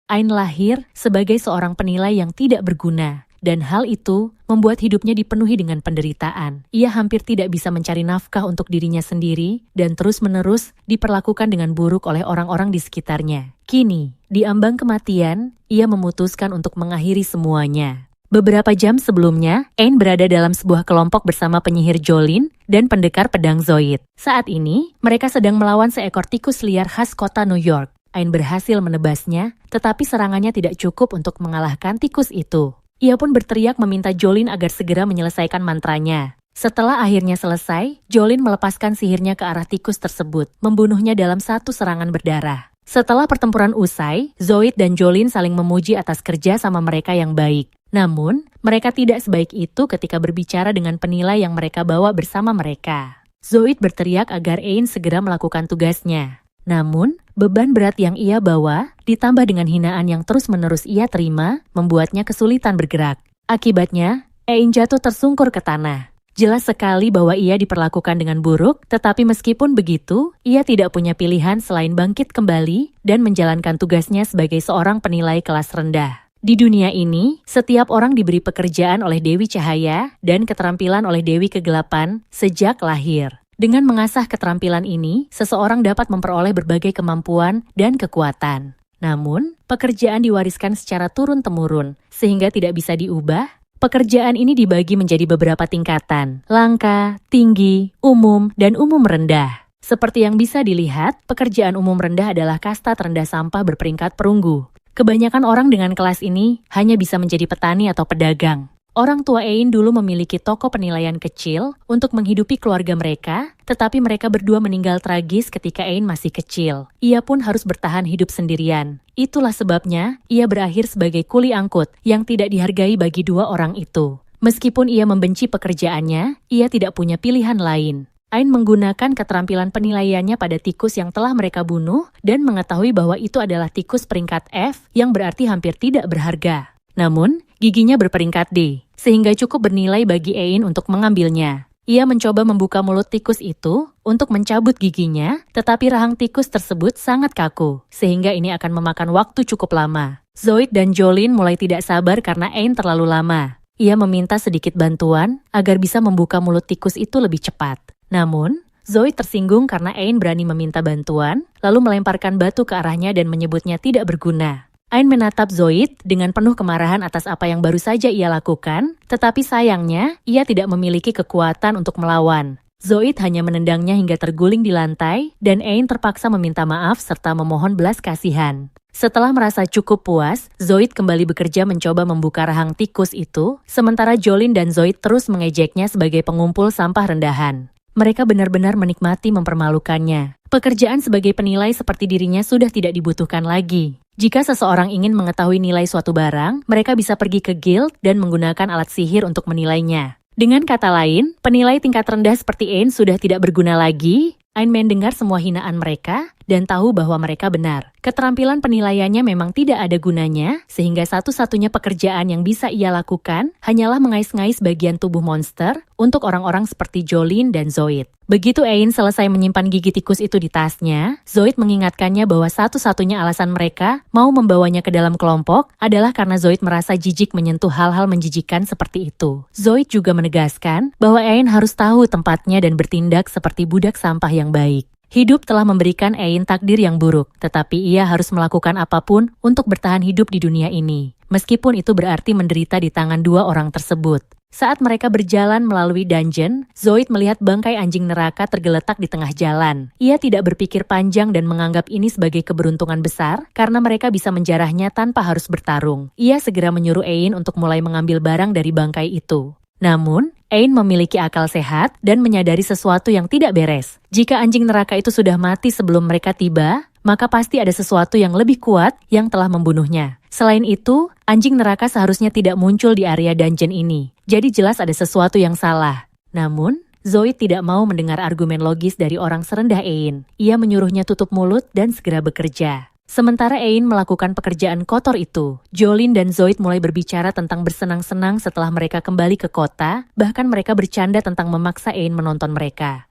Ain lahir sebagai seorang penilai yang tidak berguna, dan hal itu membuat hidupnya dipenuhi dengan penderitaan. Ia hampir tidak bisa mencari nafkah untuk dirinya sendiri, dan terus-menerus diperlakukan dengan buruk oleh orang-orang di sekitarnya. Kini, di ambang kematian, ia memutuskan untuk mengakhiri semuanya. Beberapa jam sebelumnya, Ain berada dalam sebuah kelompok bersama penyihir Jolene dan pendekar pedang Zoid. Saat ini, mereka sedang melawan seekor tikus liar khas kota New York. Ain berhasil menebasnya, tetapi serangannya tidak cukup untuk mengalahkan tikus itu. Ia pun berteriak meminta Jolene agar segera menyelesaikan mantranya. Setelah akhirnya selesai, Jolene melepaskan sihirnya ke arah tikus tersebut, membunuhnya dalam satu serangan berdarah. Setelah pertempuran usai, Zoid dan Jolene saling memuji atas kerja sama mereka yang baik. Namun, mereka tidak sebaik itu ketika berbicara dengan penilai yang mereka bawa bersama mereka. Zoid berteriak agar Ain segera melakukan tugasnya. Namun, beban berat yang ia bawa, ditambah dengan hinaan yang terus-menerus ia terima, membuatnya kesulitan bergerak. Akibatnya, Ain jatuh tersungkur ke tanah. Jelas sekali bahwa ia diperlakukan dengan buruk, tetapi meskipun begitu, ia tidak punya pilihan selain bangkit kembali dan menjalankan tugasnya sebagai seorang penilai kelas rendah. Di dunia ini, setiap orang diberi pekerjaan oleh Dewi Cahaya dan keterampilan oleh Dewi Kegelapan sejak lahir. Dengan mengasah keterampilan ini, seseorang dapat memperoleh berbagai kemampuan dan kekuatan. Namun, pekerjaan diwariskan secara turun-temurun, sehingga tidak bisa diubah. Pekerjaan ini dibagi menjadi beberapa tingkatan, langka, tinggi, umum, dan umum rendah. Seperti yang bisa dilihat, pekerjaan umum rendah adalah kasta terendah sampah berperingkat perunggu. Kebanyakan orang dengan kelas ini hanya bisa menjadi petani atau pedagang. Orang tua Ain dulu memiliki toko penilaian kecil untuk menghidupi keluarga mereka, tetapi mereka berdua meninggal tragis ketika Ain masih kecil. Ia pun harus bertahan hidup sendirian. Itulah sebabnya ia berakhir sebagai kuli angkut yang tidak dihargai bagi dua orang itu. Meskipun ia membenci pekerjaannya, ia tidak punya pilihan lain. Ain menggunakan keterampilan penilaiannya pada tikus yang telah mereka bunuh dan mengetahui bahwa itu adalah tikus peringkat F yang berarti hampir tidak berharga. Namun, giginya berperingkat D, sehingga cukup bernilai bagi Ain untuk mengambilnya. Ia mencoba membuka mulut tikus itu untuk mencabut giginya, tetapi rahang tikus tersebut sangat kaku, sehingga ini akan memakan waktu cukup lama. Zoid dan Jolene mulai tidak sabar karena Ain terlalu lama. Ia meminta sedikit bantuan agar bisa membuka mulut tikus itu lebih cepat. Namun, Zoid tersinggung karena Ain berani meminta bantuan, lalu melemparkan batu ke arahnya dan menyebutnya tidak berguna. Ain menatap Zoid dengan penuh kemarahan atas apa yang baru saja ia lakukan, tetapi sayangnya, ia tidak memiliki kekuatan untuk melawan. Zoid hanya menendangnya hingga terguling di lantai, dan Ain terpaksa meminta maaf serta memohon belas kasihan. Setelah merasa cukup puas, Zoid kembali bekerja mencoba membuka rahang tikus itu, sementara Jolene dan Zoid terus mengejeknya sebagai pengumpul sampah rendahan. Mereka benar-benar menikmati mempermalukannya. Pekerjaan sebagai penilai seperti dirinya sudah tidak dibutuhkan lagi. Jika seseorang ingin mengetahui nilai suatu barang, mereka bisa pergi ke guild dan menggunakan alat sihir untuk menilainya. Dengan kata lain, penilai tingkat rendah seperti Ain sudah tidak berguna lagi. Ain mendengar semua hinaan mereka dan tahu bahwa mereka benar. Keterampilan penilaiannya memang tidak ada gunanya, sehingga satu-satunya pekerjaan yang bisa ia lakukan hanyalah mengais-ngais bagian tubuh monster untuk orang-orang seperti Jolene dan Zoid. Begitu Ain selesai menyimpan gigi tikus itu di tasnya, Zoid mengingatkannya bahwa satu-satunya alasan mereka mau membawanya ke dalam kelompok adalah karena Zoid merasa jijik menyentuh hal-hal menjijikkan seperti itu. Zoid juga menegaskan bahwa Ain harus tahu tempatnya dan bertindak seperti budak sampah yang baik. Hidup telah memberikan Ain takdir yang buruk, tetapi ia harus melakukan apapun untuk bertahan hidup di dunia ini. Meskipun itu berarti menderita di tangan dua orang tersebut. Saat mereka berjalan melalui dungeon, Zoid melihat bangkai anjing neraka tergeletak di tengah jalan. Ia tidak berpikir panjang dan menganggap ini sebagai keberuntungan besar, karena mereka bisa menjarahnya tanpa harus bertarung. Ia segera menyuruh Ain untuk mulai mengambil barang dari bangkai itu. Namun, Ain memiliki akal sehat dan menyadari sesuatu yang tidak beres. Jika anjing neraka itu sudah mati sebelum mereka tiba, maka pasti ada sesuatu yang lebih kuat yang telah membunuhnya. Selain itu, anjing neraka seharusnya tidak muncul di area dungeon ini. Jadi jelas ada sesuatu yang salah. Namun, Zoid tidak mau mendengar argumen logis dari orang serendah Ain. Ia menyuruhnya tutup mulut dan segera bekerja. Sementara Ain melakukan pekerjaan kotor itu, Jolene dan Zoid mulai berbicara tentang bersenang-senang setelah mereka kembali ke kota, bahkan mereka bercanda tentang memaksa Ain menonton mereka.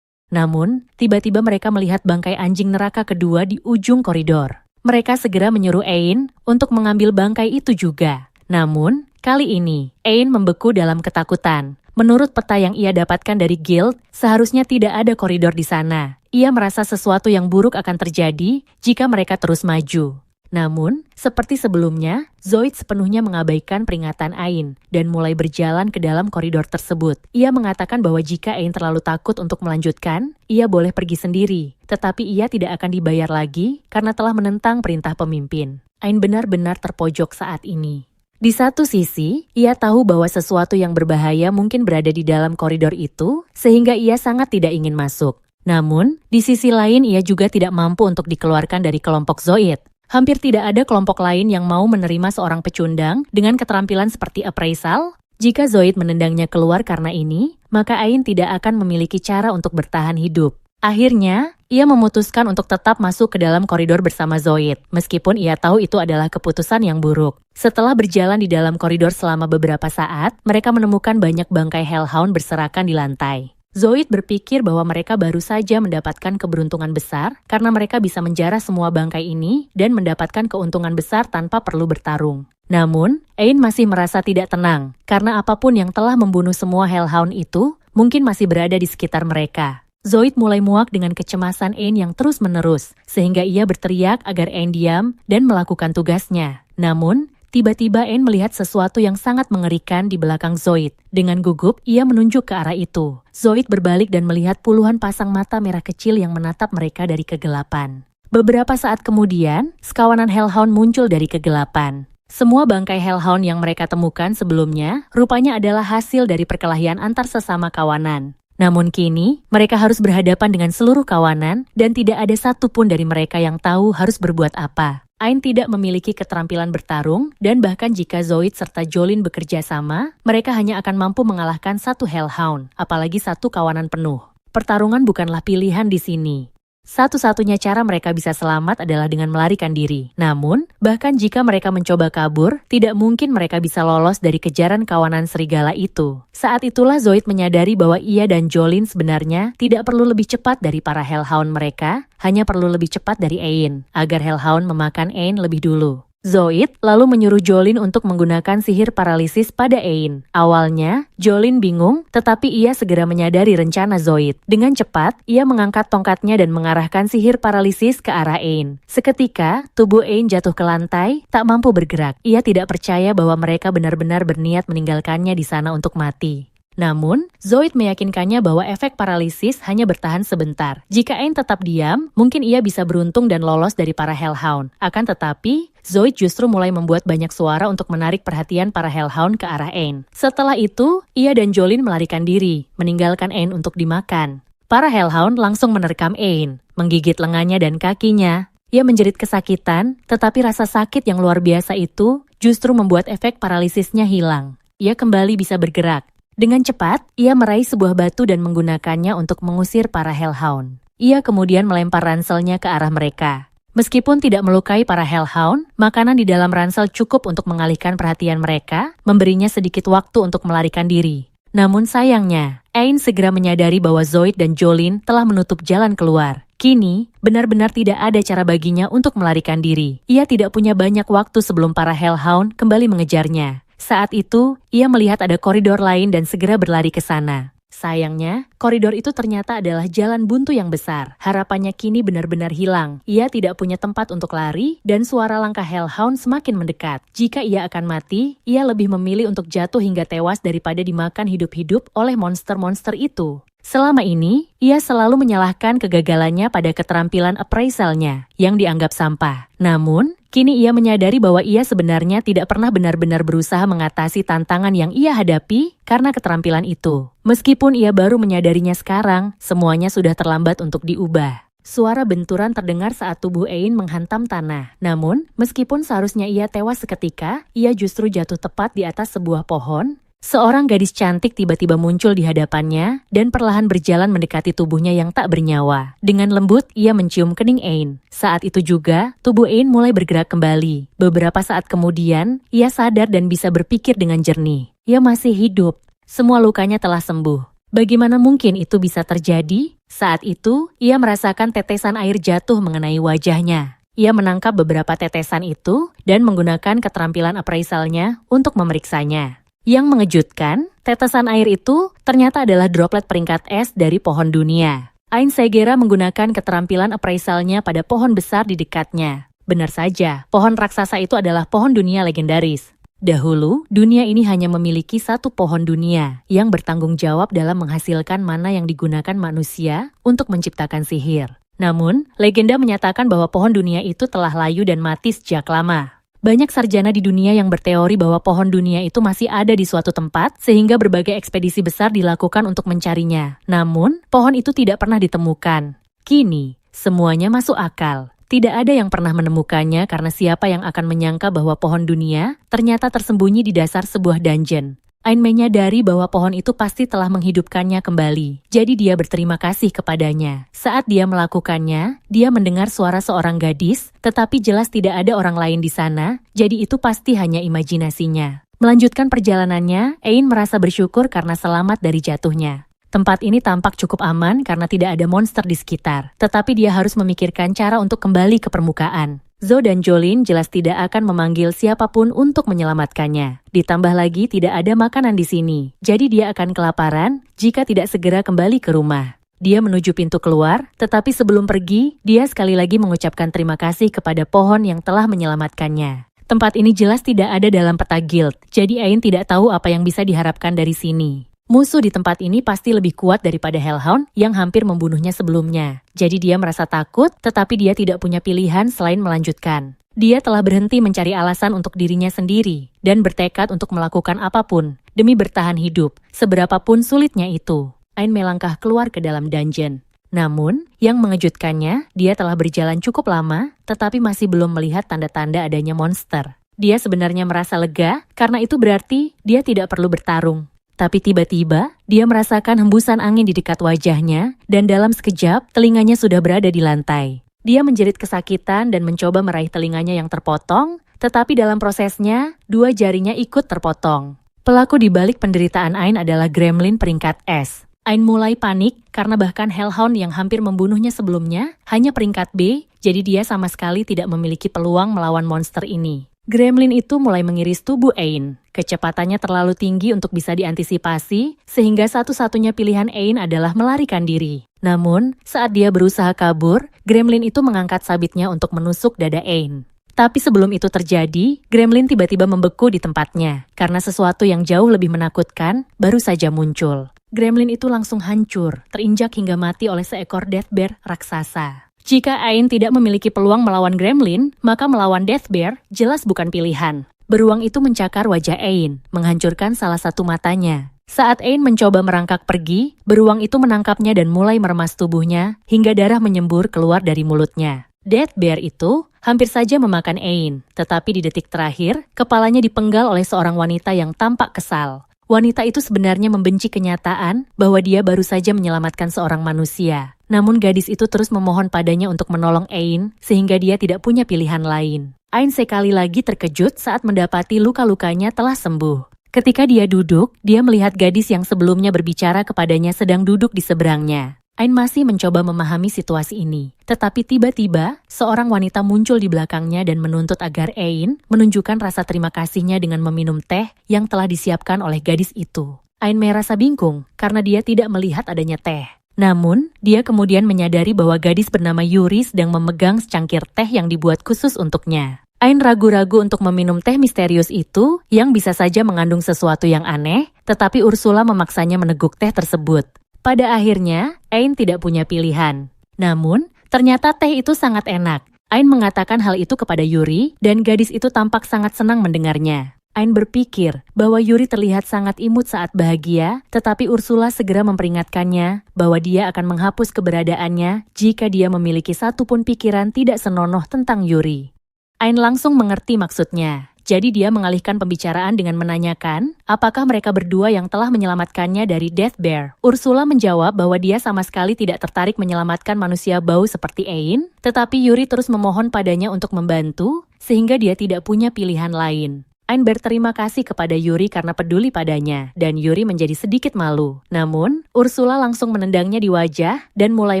Namun, tiba-tiba mereka melihat bangkai anjing neraka kedua di ujung koridor. Mereka segera menyuruh Ain untuk mengambil bangkai itu juga. Namun, kali ini, Ain membeku dalam ketakutan. Menurut peta yang ia dapatkan dari Guild, seharusnya tidak ada koridor di sana. Ia merasa sesuatu yang buruk akan terjadi jika mereka terus maju. Namun, seperti sebelumnya, Zoid sepenuhnya mengabaikan peringatan Ain dan mulai berjalan ke dalam koridor tersebut. Ia mengatakan bahwa jika Ain terlalu takut untuk melanjutkan, ia boleh pergi sendiri. Tetapi ia tidak akan dibayar lagi karena telah menentang perintah pemimpin. Ain benar-benar terpojok saat ini. Di satu sisi, ia tahu bahwa sesuatu yang berbahaya mungkin berada di dalam koridor itu, sehingga ia sangat tidak ingin masuk. Namun, di sisi lain ia juga tidak mampu untuk dikeluarkan dari kelompok Zoid. Hampir tidak ada kelompok lain yang mau menerima seorang pecundang dengan keterampilan seperti appraisal. Jika Zoid menendangnya keluar karena ini, maka Ain tidak akan memiliki cara untuk bertahan hidup. Akhirnya, ia memutuskan untuk tetap masuk ke dalam koridor bersama Zoid, meskipun ia tahu itu adalah keputusan yang buruk. Setelah berjalan di dalam koridor selama beberapa saat, mereka menemukan banyak bangkai Hellhound berserakan di lantai. Zoid berpikir bahwa mereka baru saja mendapatkan keberuntungan besar karena mereka bisa menjarah semua bangkai ini dan mendapatkan keuntungan besar tanpa perlu bertarung. Namun, Ain masih merasa tidak tenang karena apapun yang telah membunuh semua Hellhound itu mungkin masih berada di sekitar mereka. Zoid mulai muak dengan kecemasan Ain yang terus-menerus, sehingga ia berteriak agar Ain diam dan melakukan tugasnya. Namun, tiba-tiba Ain melihat sesuatu yang sangat mengerikan di belakang Zoid. Dengan gugup, ia menunjuk ke arah itu. Zoid berbalik dan melihat puluhan pasang mata merah kecil yang menatap mereka dari kegelapan. Beberapa saat kemudian, sekawanan Hellhound muncul dari kegelapan. Semua bangkai Hellhound yang mereka temukan sebelumnya rupanya adalah hasil dari perkelahian antar sesama kawanan. Namun kini, mereka harus berhadapan dengan seluruh kawanan dan tidak ada satupun dari mereka yang tahu harus berbuat apa. Ain tidak memiliki keterampilan bertarung, dan bahkan jika Zoid serta Jolin bekerja sama, mereka hanya akan mampu mengalahkan satu Hellhound, apalagi satu kawanan penuh. Pertarungan bukanlah pilihan di sini. Satu-satunya cara mereka bisa selamat adalah dengan melarikan diri. Namun, bahkan jika mereka mencoba kabur, tidak mungkin mereka bisa lolos dari kejaran kawanan serigala itu. Saat itulah Zoid menyadari bahwa ia dan Jolin sebenarnya tidak perlu lebih cepat dari para Hellhound mereka, hanya perlu lebih cepat dari Ain, agar Hellhound memakan Ain lebih dulu. Zoid lalu menyuruh Jolin untuk menggunakan sihir paralisis pada Ain. Awalnya, Jolin bingung, tetapi ia segera menyadari rencana Zoid. Dengan cepat, ia mengangkat tongkatnya dan mengarahkan sihir paralisis ke arah Ain. Seketika, tubuh Ain jatuh ke lantai, tak mampu bergerak. Ia tidak percaya bahwa mereka benar-benar berniat meninggalkannya di sana untuk mati. Namun, Zoid meyakinkannya bahwa efek paralisis hanya bertahan sebentar. Jika Ain tetap diam, mungkin ia bisa beruntung dan lolos dari para Hellhound. Akan tetapi, Zoid justru mulai membuat banyak suara untuk menarik perhatian para Hellhound ke arah Ain. Setelah itu, ia dan Jolin melarikan diri, meninggalkan Ain untuk dimakan. Para Hellhound langsung menerkam Ain, menggigit lengannya dan kakinya. Ia menjerit kesakitan, tetapi rasa sakit yang luar biasa itu justru membuat efek paralisisnya hilang. Ia kembali bisa bergerak. Dengan cepat, ia meraih sebuah batu dan menggunakannya untuk mengusir para Hellhound. Ia kemudian melempar ranselnya ke arah mereka. Meskipun tidak melukai para Hellhound, makanan di dalam ransel cukup untuk mengalihkan perhatian mereka, memberinya sedikit waktu untuk melarikan diri. Namun sayangnya, Ain segera menyadari bahwa Zoid dan Jolin telah menutup jalan keluar. Kini, benar-benar tidak ada cara baginya untuk melarikan diri. Ia tidak punya banyak waktu sebelum para Hellhound kembali mengejarnya. Saat itu, ia melihat ada koridor lain dan segera berlari ke sana. Sayangnya, koridor itu ternyata adalah jalan buntu yang besar. Harapannya kini benar-benar hilang. Ia tidak punya tempat untuk lari, dan suara langkah Hellhound semakin mendekat. Jika ia akan mati, ia lebih memilih untuk jatuh hingga tewas daripada dimakan hidup-hidup oleh monster-monster itu. Selama ini, ia selalu menyalahkan kegagalannya pada keterampilan appraisalnya, yang dianggap sampah. Namun, kini ia menyadari bahwa ia sebenarnya tidak pernah benar-benar berusaha mengatasi tantangan yang ia hadapi karena keterampilan itu. Meskipun ia baru menyadarinya sekarang, semuanya sudah terlambat untuk diubah. Suara benturan terdengar saat tubuh Ain menghantam tanah. Namun, meskipun seharusnya ia tewas seketika, ia justru jatuh tepat di atas sebuah pohon. Seorang gadis cantik tiba-tiba muncul di hadapannya dan perlahan berjalan mendekati tubuhnya yang tak bernyawa. Dengan lembut, ia mencium kening Ain. Saat itu juga, tubuh Ain mulai bergerak kembali. Beberapa saat kemudian, ia sadar dan bisa berpikir dengan jernih. Ia masih hidup. Semua lukanya telah sembuh. Bagaimana mungkin itu bisa terjadi? Saat itu, ia merasakan tetesan air jatuh mengenai wajahnya. Ia menangkap beberapa tetesan itu dan menggunakan keterampilan appraisalnya untuk memeriksanya. Yang mengejutkan, tetesan air itu ternyata adalah droplet peringkat es dari pohon dunia. Ain segera menggunakan keterampilan appraisalnya pada pohon besar di dekatnya. Benar saja, pohon raksasa itu adalah pohon dunia legendaris. Dahulu, dunia ini hanya memiliki satu pohon dunia yang bertanggung jawab dalam menghasilkan mana yang digunakan manusia untuk menciptakan sihir. Namun, legenda menyatakan bahwa pohon dunia itu telah layu dan mati sejak lama. Banyak sarjana di dunia yang berteori bahwa pohon dunia itu masih ada di suatu tempat, sehingga berbagai ekspedisi besar dilakukan untuk mencarinya. Namun, pohon itu tidak pernah ditemukan. Kini, semuanya masuk akal. Tidak ada yang pernah menemukannya karena siapa yang akan menyangka bahwa pohon dunia ternyata tersembunyi di dasar sebuah dungeon. Ain menyadari bahwa pohon itu pasti telah menghidupkannya kembali, jadi dia berterima kasih kepadanya. Saat dia melakukannya, dia mendengar suara seorang gadis, tetapi jelas tidak ada orang lain di sana, jadi itu pasti hanya imajinasinya. Melanjutkan perjalanannya, Ain merasa bersyukur karena selamat dari jatuhnya. Tempat ini tampak cukup aman karena tidak ada monster di sekitar, tetapi dia harus memikirkan cara untuk kembali ke permukaan. Zo dan Jolin jelas tidak akan memanggil siapapun untuk menyelamatkannya. Ditambah lagi tidak ada makanan di sini, jadi dia akan kelaparan jika tidak segera kembali ke rumah. Dia menuju pintu keluar, tetapi sebelum pergi, dia sekali lagi mengucapkan terima kasih kepada pohon yang telah menyelamatkannya. Tempat ini jelas tidak ada dalam peta guild, jadi Ain tidak tahu apa yang bisa diharapkan dari sini. Musuh di tempat ini pasti lebih kuat daripada Hellhound yang hampir membunuhnya sebelumnya. Jadi dia merasa takut, tetapi dia tidak punya pilihan selain melanjutkan. Dia telah berhenti mencari alasan untuk dirinya sendiri, dan bertekad untuk melakukan apapun, demi bertahan hidup, seberapapun sulitnya itu. Ain melangkah keluar ke dalam dungeon. Namun, yang mengejutkannya, dia telah berjalan cukup lama, tetapi masih belum melihat tanda-tanda adanya monster. Dia sebenarnya merasa lega, karena itu berarti dia tidak perlu bertarung. Tapi tiba-tiba, dia merasakan hembusan angin di dekat wajahnya, dan dalam sekejap, telinganya sudah berada di lantai. Dia menjerit kesakitan dan mencoba meraih telinganya yang terpotong, tetapi dalam prosesnya, 2 jarinya ikut terpotong. Pelaku di balik penderitaan Ain adalah Gremlin peringkat S. Ain mulai panik, karena bahkan Hellhound yang hampir membunuhnya sebelumnya, hanya peringkat B, jadi dia sama sekali tidak memiliki peluang melawan monster ini. Gremlin itu mulai mengiris tubuh Ain. Kecepatannya terlalu tinggi untuk bisa diantisipasi, sehingga satu-satunya pilihan Ain adalah melarikan diri. Namun, saat dia berusaha kabur, Gremlin itu mengangkat sabitnya untuk menusuk dada Ain. Tapi sebelum itu terjadi, Gremlin tiba-tiba membeku di tempatnya, karena sesuatu yang jauh lebih menakutkan baru saja muncul. Gremlin itu langsung hancur, terinjak hingga mati oleh seekor Death Bear raksasa. Jika Ain tidak memiliki peluang melawan Gremlin, maka melawan Death Bear jelas bukan pilihan. Beruang itu mencakar wajah Ain, menghancurkan salah satu matanya. Saat Ain mencoba merangkak pergi, beruang itu menangkapnya dan mulai meremas tubuhnya, hingga darah menyembur keluar dari mulutnya. Death Bear itu hampir saja memakan Ain, tetapi di detik terakhir, kepalanya dipenggal oleh seorang wanita yang tampak kesal. Wanita itu sebenarnya membenci kenyataan bahwa dia baru saja menyelamatkan seorang manusia. Namun gadis itu terus memohon padanya untuk menolong Ain, sehingga dia tidak punya pilihan lain. Ain sekali lagi terkejut saat mendapati luka-lukanya telah sembuh. Ketika dia duduk, dia melihat gadis yang sebelumnya berbicara kepadanya sedang duduk di seberangnya. Ain masih mencoba memahami situasi ini. Tetapi tiba-tiba, seorang wanita muncul di belakangnya dan menuntut agar Ain menunjukkan rasa terima kasihnya dengan meminum teh yang telah disiapkan oleh gadis itu. Ain merasa bingung karena dia tidak melihat adanya teh. Namun, dia kemudian menyadari bahwa gadis bernama Yuri sedang memegang secangkir teh yang dibuat khusus untuknya. Ain ragu-ragu untuk meminum teh misterius itu yang bisa saja mengandung sesuatu yang aneh, tetapi Ursula memaksanya meneguk teh tersebut. Pada akhirnya, Ain tidak punya pilihan. Namun, ternyata teh itu sangat enak. Ain mengatakan hal itu kepada Yuri, dan gadis itu tampak sangat senang mendengarnya. Ain berpikir bahwa Yuri terlihat sangat imut saat bahagia, tetapi Ursula segera memperingatkannya bahwa dia akan menghapus keberadaannya jika dia memiliki satu pun pikiran tidak senonoh tentang Yuri. Ain langsung mengerti maksudnya. Jadi dia mengalihkan pembicaraan dengan menanyakan, apakah mereka berdua yang telah menyelamatkannya dari Death Bear. Ursula menjawab bahwa dia sama sekali tidak tertarik menyelamatkan manusia bau seperti Ain, tetapi Yuri terus memohon padanya untuk membantu, sehingga dia tidak punya pilihan lain. Ain berterima kasih kepada Yuri karena peduli padanya, dan Yuri menjadi sedikit malu. Namun, Ursula langsung menendangnya di wajah dan mulai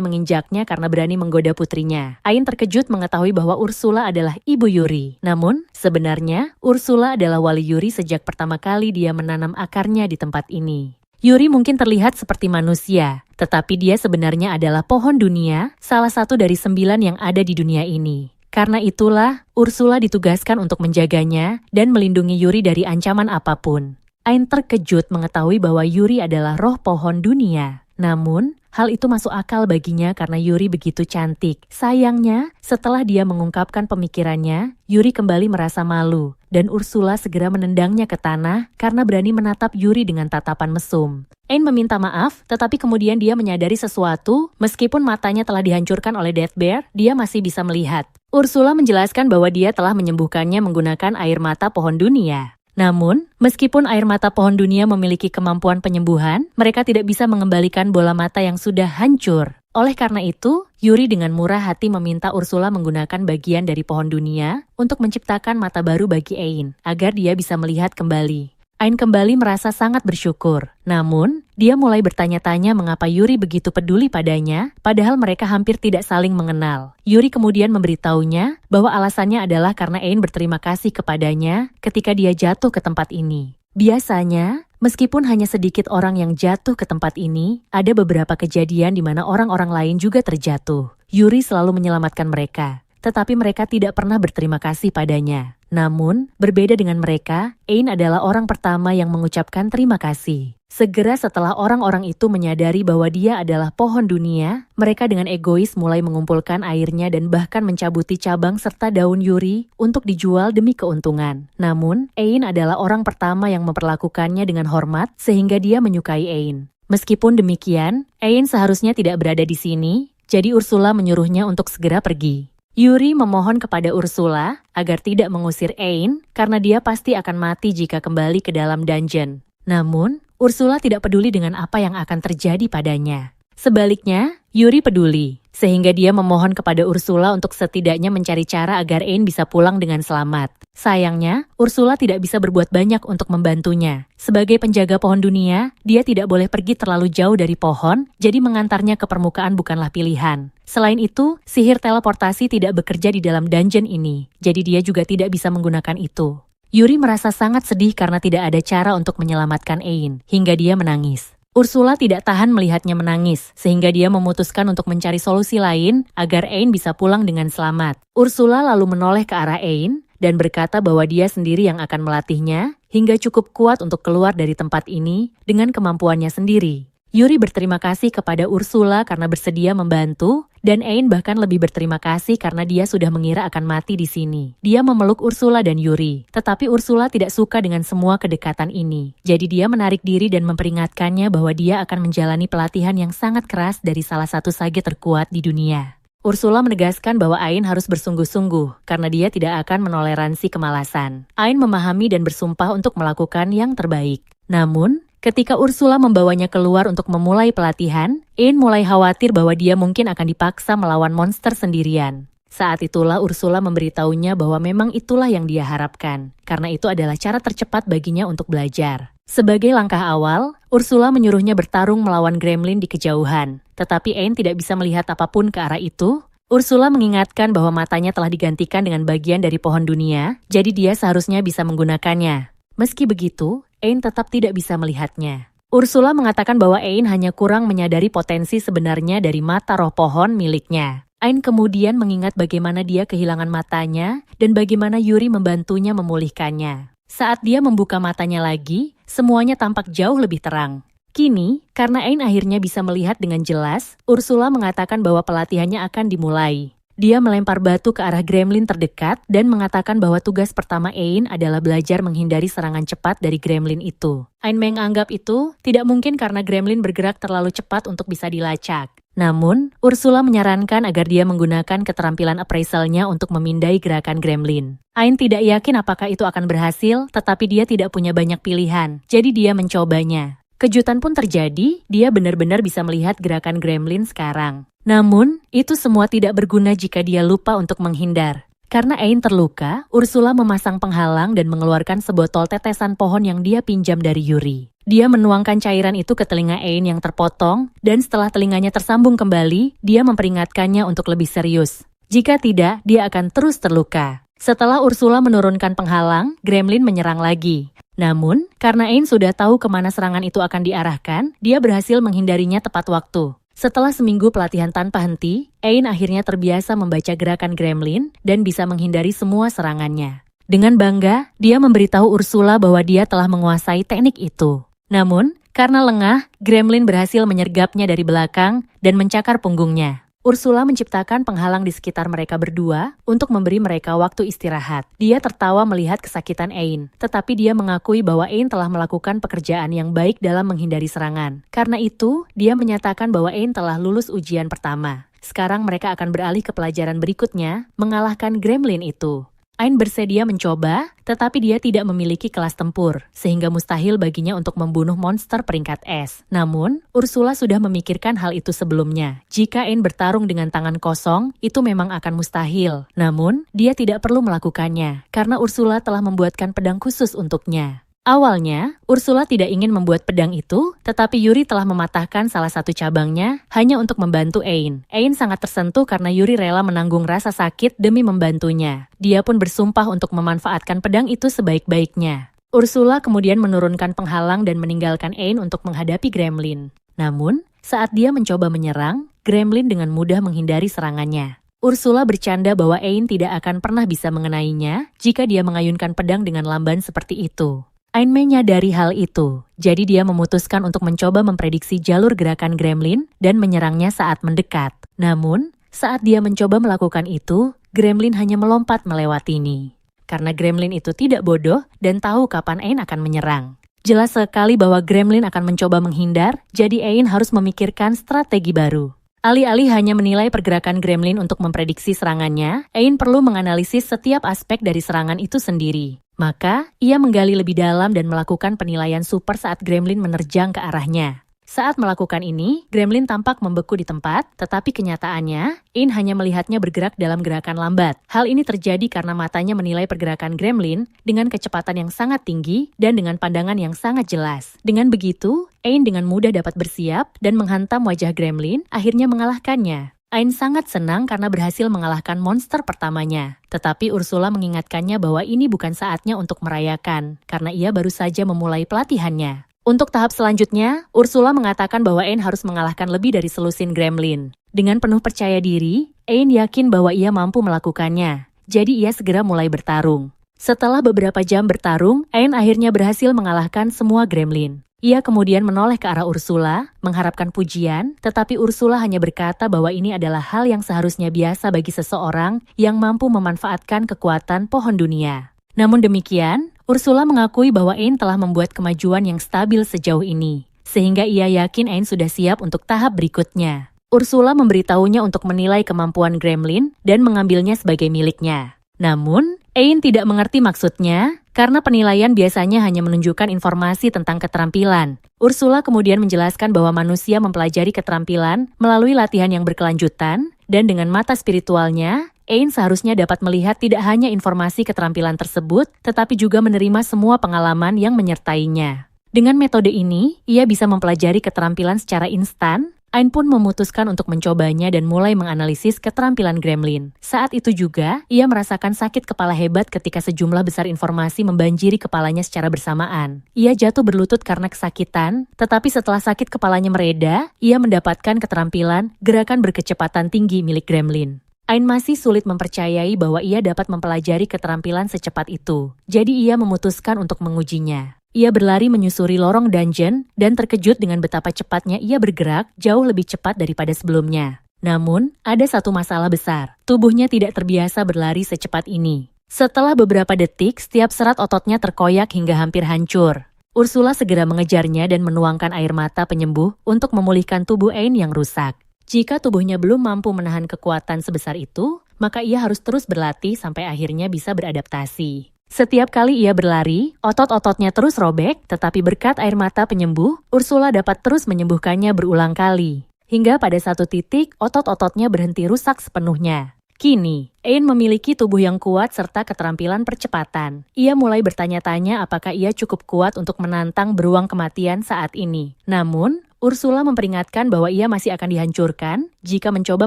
menginjaknya karena berani menggoda putrinya. Ain terkejut mengetahui bahwa Ursula adalah ibu Yuri. Namun, sebenarnya Ursula adalah wali Yuri sejak pertama kali dia menanam akarnya di tempat ini. Yuri mungkin terlihat seperti manusia, tetapi dia sebenarnya adalah pohon dunia, salah satu dari 9 yang ada di dunia ini. Karena itulah, Ursula ditugaskan untuk menjaganya dan melindungi Yuri dari ancaman apapun. Ain terkejut mengetahui bahwa Yuri adalah roh pohon dunia. Namun, hal itu masuk akal baginya karena Yuri begitu cantik. Sayangnya, setelah dia mengungkapkan pemikirannya, Yuri kembali merasa malu, dan Ursula segera menendangnya ke tanah karena berani menatap Yuri dengan tatapan mesum. Ain meminta maaf, tetapi kemudian dia menyadari sesuatu, meskipun matanya telah dihancurkan oleh Death Bear, dia masih bisa melihat. Ursula menjelaskan bahwa dia telah menyembuhkannya menggunakan air mata pohon dunia. Namun, meskipun air mata pohon dunia memiliki kemampuan penyembuhan, mereka tidak bisa mengembalikan bola mata yang sudah hancur. Oleh karena itu, Yuri dengan murah hati meminta Ursula menggunakan bagian dari pohon dunia untuk menciptakan mata baru bagi Ain, agar dia bisa melihat kembali. Ain kembali merasa sangat bersyukur. Namun, dia mulai bertanya-tanya mengapa Yuri begitu peduli padanya, padahal mereka hampir tidak saling mengenal. Yuri kemudian memberitahunya bahwa alasannya adalah karena Ain berterima kasih kepadanya ketika dia jatuh ke tempat ini. Biasanya, meskipun hanya sedikit orang yang jatuh ke tempat ini, ada beberapa kejadian di mana orang-orang lain juga terjatuh. Yuri selalu menyelamatkan mereka, tetapi mereka tidak pernah berterima kasih padanya. Namun, berbeda dengan mereka, Ain adalah orang pertama yang mengucapkan terima kasih. Segera setelah orang-orang itu menyadari bahwa dia adalah pohon dunia, mereka dengan egois mulai mengumpulkan airnya dan bahkan mencabuti cabang serta daun Yuri untuk dijual demi keuntungan. Namun, Ain adalah orang pertama yang memperlakukannya dengan hormat sehingga dia menyukai Ain. Meskipun demikian, Ain seharusnya tidak berada di sini, jadi Ursula menyuruhnya untuk segera pergi. Yuri memohon kepada Ursula agar tidak mengusir Ain karena dia pasti akan mati jika kembali ke dalam dungeon. Namun, Ursula tidak peduli dengan apa yang akan terjadi padanya. Sebaliknya, Yuri peduli, sehingga dia memohon kepada Ursula untuk setidaknya mencari cara agar Ain bisa pulang dengan selamat. Sayangnya, Ursula tidak bisa berbuat banyak untuk membantunya. Sebagai penjaga pohon dunia, dia tidak boleh pergi terlalu jauh dari pohon, jadi mengantarnya ke permukaan bukanlah pilihan. Selain itu, sihir teleportasi tidak bekerja di dalam dungeon ini, jadi dia juga tidak bisa menggunakan itu. Yuri merasa sangat sedih karena tidak ada cara untuk menyelamatkan Ain, hingga dia menangis. Ursula tidak tahan melihatnya menangis, sehingga dia memutuskan untuk mencari solusi lain agar Ain bisa pulang dengan selamat. Ursula lalu menoleh ke arah Ain dan berkata bahwa dia sendiri yang akan melatihnya hingga cukup kuat untuk keluar dari tempat ini dengan kemampuannya sendiri. Yuri berterima kasih kepada Ursula karena bersedia membantu, dan Ain bahkan lebih berterima kasih karena dia sudah mengira akan mati di sini. Dia memeluk Ursula dan Yuri, tetapi Ursula tidak suka dengan semua kedekatan ini. Jadi dia menarik diri dan memperingatkannya bahwa dia akan menjalani pelatihan yang sangat keras dari salah satu sage terkuat di dunia. Ursula menegaskan bahwa Ain harus bersungguh-sungguh karena dia tidak akan menoleransi kemalasan. Ain memahami dan bersumpah untuk melakukan yang terbaik. Namun, ketika Ursula membawanya keluar untuk memulai pelatihan, Ain mulai khawatir bahwa dia mungkin akan dipaksa melawan monster sendirian. Saat itulah Ursula memberitahunya bahwa memang itulah yang dia harapkan, karena itu adalah cara tercepat baginya untuk belajar. Sebagai langkah awal, Ursula menyuruhnya bertarung melawan gremlin di kejauhan. Tetapi Ain tidak bisa melihat apapun ke arah itu. Ursula mengingatkan bahwa matanya telah digantikan dengan bagian dari pohon dunia, jadi dia seharusnya bisa menggunakannya. Meski begitu, Ain tetap tidak bisa melihatnya. Ursula mengatakan bahwa Ain hanya kurang menyadari potensi sebenarnya dari mata roh pohon miliknya. Ain kemudian mengingat bagaimana dia kehilangan matanya dan bagaimana Yuri membantunya memulihkannya. Saat dia membuka matanya lagi, semuanya tampak jauh lebih terang. Kini, karena Ain akhirnya bisa melihat dengan jelas, Ursula mengatakan bahwa pelatihannya akan dimulai. Dia melempar batu ke arah gremlin terdekat dan mengatakan bahwa tugas pertama Ain adalah belajar menghindari serangan cepat dari gremlin itu. Ain menganggap itu tidak mungkin karena gremlin bergerak terlalu cepat untuk bisa dilacak. Namun, Ursula menyarankan agar dia menggunakan keterampilan appraisalnya untuk memindai gerakan gremlin. Ain tidak yakin apakah itu akan berhasil, tetapi dia tidak punya banyak pilihan, jadi dia mencobanya. Kejutan pun terjadi, dia benar-benar bisa melihat gerakan gremlin sekarang. Namun, itu semua tidak berguna jika dia lupa untuk menghindar. Karena Ain terluka, Ursula memasang penghalang dan mengeluarkan sebotol tetesan pohon yang dia pinjam dari Yuri. Dia menuangkan cairan itu ke telinga Ain yang terpotong, dan setelah telinganya tersambung kembali, dia memperingatkannya untuk lebih serius. Jika tidak, dia akan terus terluka. Setelah Ursula menurunkan penghalang, Gremlin menyerang lagi. Namun, karena Ain sudah tahu kemana serangan itu akan diarahkan, dia berhasil menghindarinya tepat waktu. Setelah seminggu pelatihan tanpa henti, Ain akhirnya terbiasa membaca gerakan Gremlin dan bisa menghindari semua serangannya. Dengan bangga, dia memberitahu Ursula bahwa dia telah menguasai teknik itu. Namun, karena lengah, Gremlin berhasil menyergapnya dari belakang dan mencakar punggungnya. Ursula menciptakan penghalang di sekitar mereka berdua untuk memberi mereka waktu istirahat. Dia tertawa melihat kesakitan Ain, tetapi dia mengakui bahwa Ain telah melakukan pekerjaan yang baik dalam menghindari serangan. Karena itu, dia menyatakan bahwa Ain telah lulus ujian pertama. Sekarang mereka akan beralih ke pelajaran berikutnya, mengalahkan Gremlin itu. Ain bersedia mencoba, tetapi dia tidak memiliki kelas tempur, sehingga mustahil baginya untuk membunuh monster peringkat S. Namun, Ursula sudah memikirkan hal itu sebelumnya. Jika Ain bertarung dengan tangan kosong, itu memang akan mustahil. Namun, dia tidak perlu melakukannya, karena Ursula telah membuatkan pedang khusus untuknya. Awalnya, Ursula tidak ingin membuat pedang itu, tetapi Yuri telah mematahkan salah satu cabangnya hanya untuk membantu Ain. Ain sangat tersentuh karena Yuri rela menanggung rasa sakit demi membantunya. Dia pun bersumpah untuk memanfaatkan pedang itu sebaik-baiknya. Ursula kemudian menurunkan penghalang dan meninggalkan Ain untuk menghadapi Gremlin. Namun, saat dia mencoba menyerang, Gremlin dengan mudah menghindari serangannya. Ursula bercanda bahwa Ain tidak akan pernah bisa mengenainya jika dia mengayunkan pedang dengan lamban seperti itu. Ain menyadari hal itu, jadi dia memutuskan untuk mencoba memprediksi jalur gerakan Gremlin dan menyerangnya saat mendekat. Namun, saat dia mencoba melakukan itu, Gremlin hanya melompat melewatinya. Karena Gremlin itu tidak bodoh dan tahu kapan Ain akan menyerang. Jelas sekali bahwa Gremlin akan mencoba menghindar, jadi Ain harus memikirkan strategi baru. Alih-alih hanya menilai pergerakan Gremlin untuk memprediksi serangannya, Ain perlu menganalisis setiap aspek dari serangan itu sendiri. Maka, ia menggali lebih dalam dan melakukan penilaian super saat Gremlin menerjang ke arahnya. Saat melakukan ini, Gremlin tampak membeku di tempat, tetapi kenyataannya, Ain hanya melihatnya bergerak dalam gerakan lambat. Hal ini terjadi karena matanya menilai pergerakan Gremlin dengan kecepatan yang sangat tinggi dan dengan pandangan yang sangat jelas. Dengan begitu, Ain dengan mudah dapat bersiap dan menghantam wajah Gremlin, akhirnya mengalahkannya. Ain sangat senang karena berhasil mengalahkan monster pertamanya. Tetapi Ursula mengingatkannya bahwa ini bukan saatnya untuk merayakan, karena ia baru saja memulai pelatihannya. Untuk tahap selanjutnya, Ursula mengatakan bahwa Ain harus mengalahkan lebih dari selusin Gremlin. Dengan penuh percaya diri, Ain yakin bahwa ia mampu melakukannya. Jadi ia segera mulai bertarung. Setelah beberapa jam bertarung, Ain akhirnya berhasil mengalahkan semua Gremlin. Ia kemudian menoleh ke arah Ursula, mengharapkan pujian, tetapi Ursula hanya berkata bahwa ini adalah hal yang seharusnya biasa bagi seseorang yang mampu memanfaatkan kekuatan pohon dunia. Namun demikian, Ursula mengakui bahwa Ain telah membuat kemajuan yang stabil sejauh ini, sehingga ia yakin Ain sudah siap untuk tahap berikutnya. Ursula memberitahunya untuk menilai kemampuan Gremlin dan mengambilnya sebagai miliknya. Namun, Ain tidak mengerti maksudnya, karena penilaian biasanya hanya menunjukkan informasi tentang keterampilan. Ursula kemudian menjelaskan bahwa manusia mempelajari keterampilan melalui latihan yang berkelanjutan, dan dengan mata spiritualnya, Ain seharusnya dapat melihat tidak hanya informasi keterampilan tersebut, tetapi juga menerima semua pengalaman yang menyertainya. Dengan metode ini, ia bisa mempelajari keterampilan secara instan. Ain pun memutuskan untuk mencobanya dan mulai menganalisis keterampilan Gremlin. Saat itu juga, ia merasakan sakit kepala hebat ketika sejumlah besar informasi membanjiri kepalanya secara bersamaan. Ia jatuh berlutut karena kesakitan, tetapi setelah sakit kepalanya mereda, ia mendapatkan keterampilan gerakan berkecepatan tinggi milik Gremlin. Ain masih sulit mempercayai bahwa ia dapat mempelajari keterampilan secepat itu, jadi ia memutuskan untuk mengujinya. Ia berlari menyusuri lorong dungeon dan terkejut dengan betapa cepatnya ia bergerak jauh lebih cepat daripada sebelumnya. Namun, ada satu masalah besar. Tubuhnya tidak terbiasa berlari secepat ini. Setelah beberapa detik, setiap serat ototnya terkoyak hingga hampir hancur. Ursula segera mengejarnya dan menuangkan air mata penyembuh untuk memulihkan tubuh Ain yang rusak. Jika tubuhnya belum mampu menahan kekuatan sebesar itu, maka ia harus terus berlatih sampai akhirnya bisa beradaptasi. Setiap kali ia berlari, otot-ototnya terus robek, tetapi berkat air mata penyembuh, Ursula dapat terus menyembuhkannya berulang kali. Hingga pada satu titik, otot-ototnya berhenti rusak sepenuhnya. Kini, Ain memiliki tubuh yang kuat serta keterampilan percepatan. Ia mulai bertanya-tanya apakah ia cukup kuat untuk menantang beruang kematian saat ini. Namun, Ursula memperingatkan bahwa ia masih akan dihancurkan jika mencoba